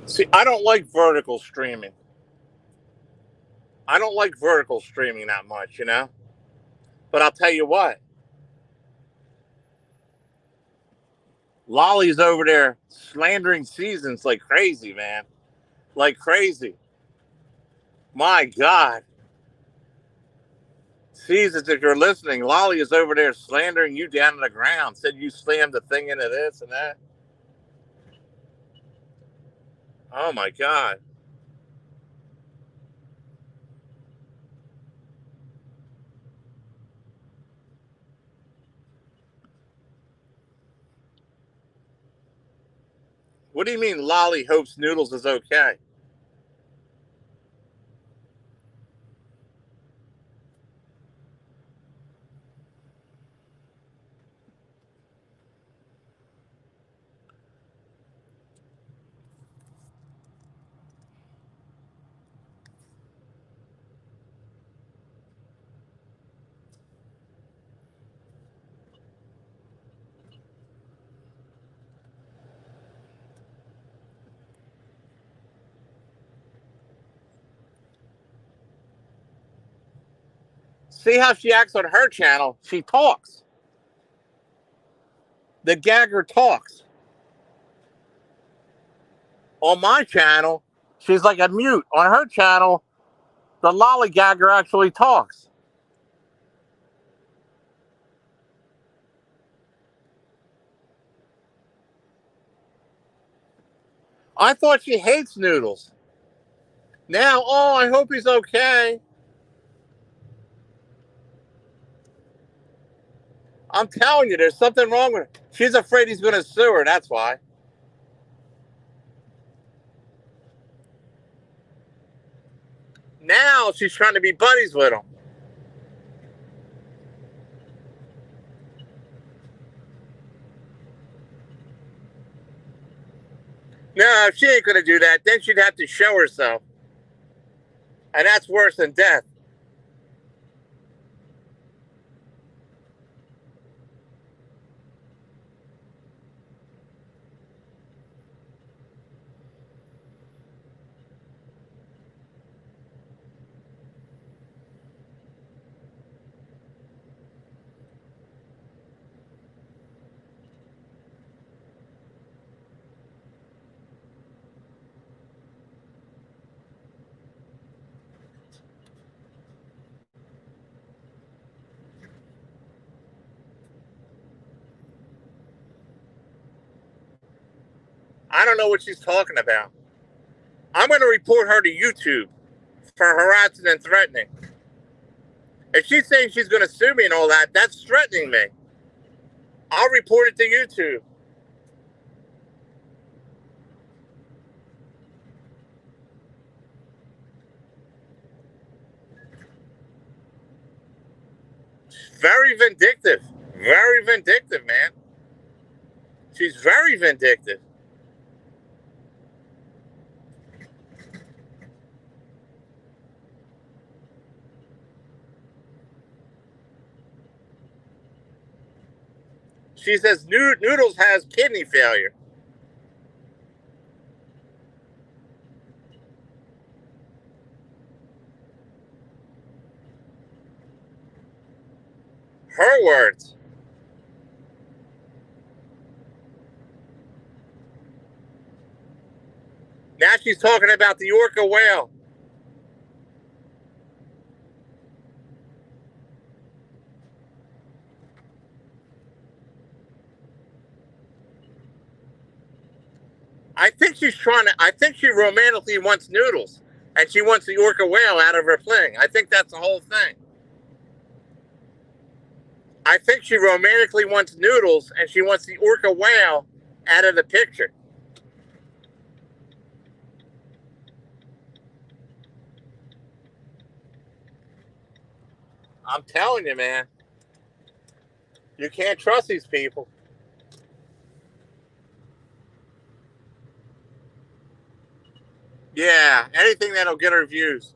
See, I don't like vertical streaming. I don't like vertical streaming that much, you know? But I'll tell you what, Lolly's over there slandering seasons like crazy, man. Like crazy. My God. Seasons, if you're listening, Lolly is over there slandering you down to the ground. Said you slammed the thing into this and that. Oh my God. What do you mean Lolly hopes Noodles is okay? See how she acts on her channel? She talks. The gagger talks. On my channel, she's like a mute. On her channel, the lollygagger actually talks. I thought she hates Noodles. Now, oh, I hope he's okay. I'm telling you, there's something wrong with her. She's afraid he's going to sue her. That's why. Now she's trying to be buddies with him. No, if she ain't going to do that, then she'd have to show herself. And that's worse than death. I don't know what she's talking about. I'm going to report her to YouTube for harassing and threatening. If she's saying she's going to sue me and all that, that's threatening me. I'll report it to YouTube. Very vindictive. Very vindictive, man. She's very vindictive. She says Noodles has kidney failure. Her words. Now she's talking about the orca whale. I think she romantically wants Noodles, and she wants the orca whale out of her fling. I think that's the whole thing. I think she romantically wants Noodles, and she wants the orca whale out of the picture. I'm telling you, man. You can't trust these people. Yeah, anything that'll get her views.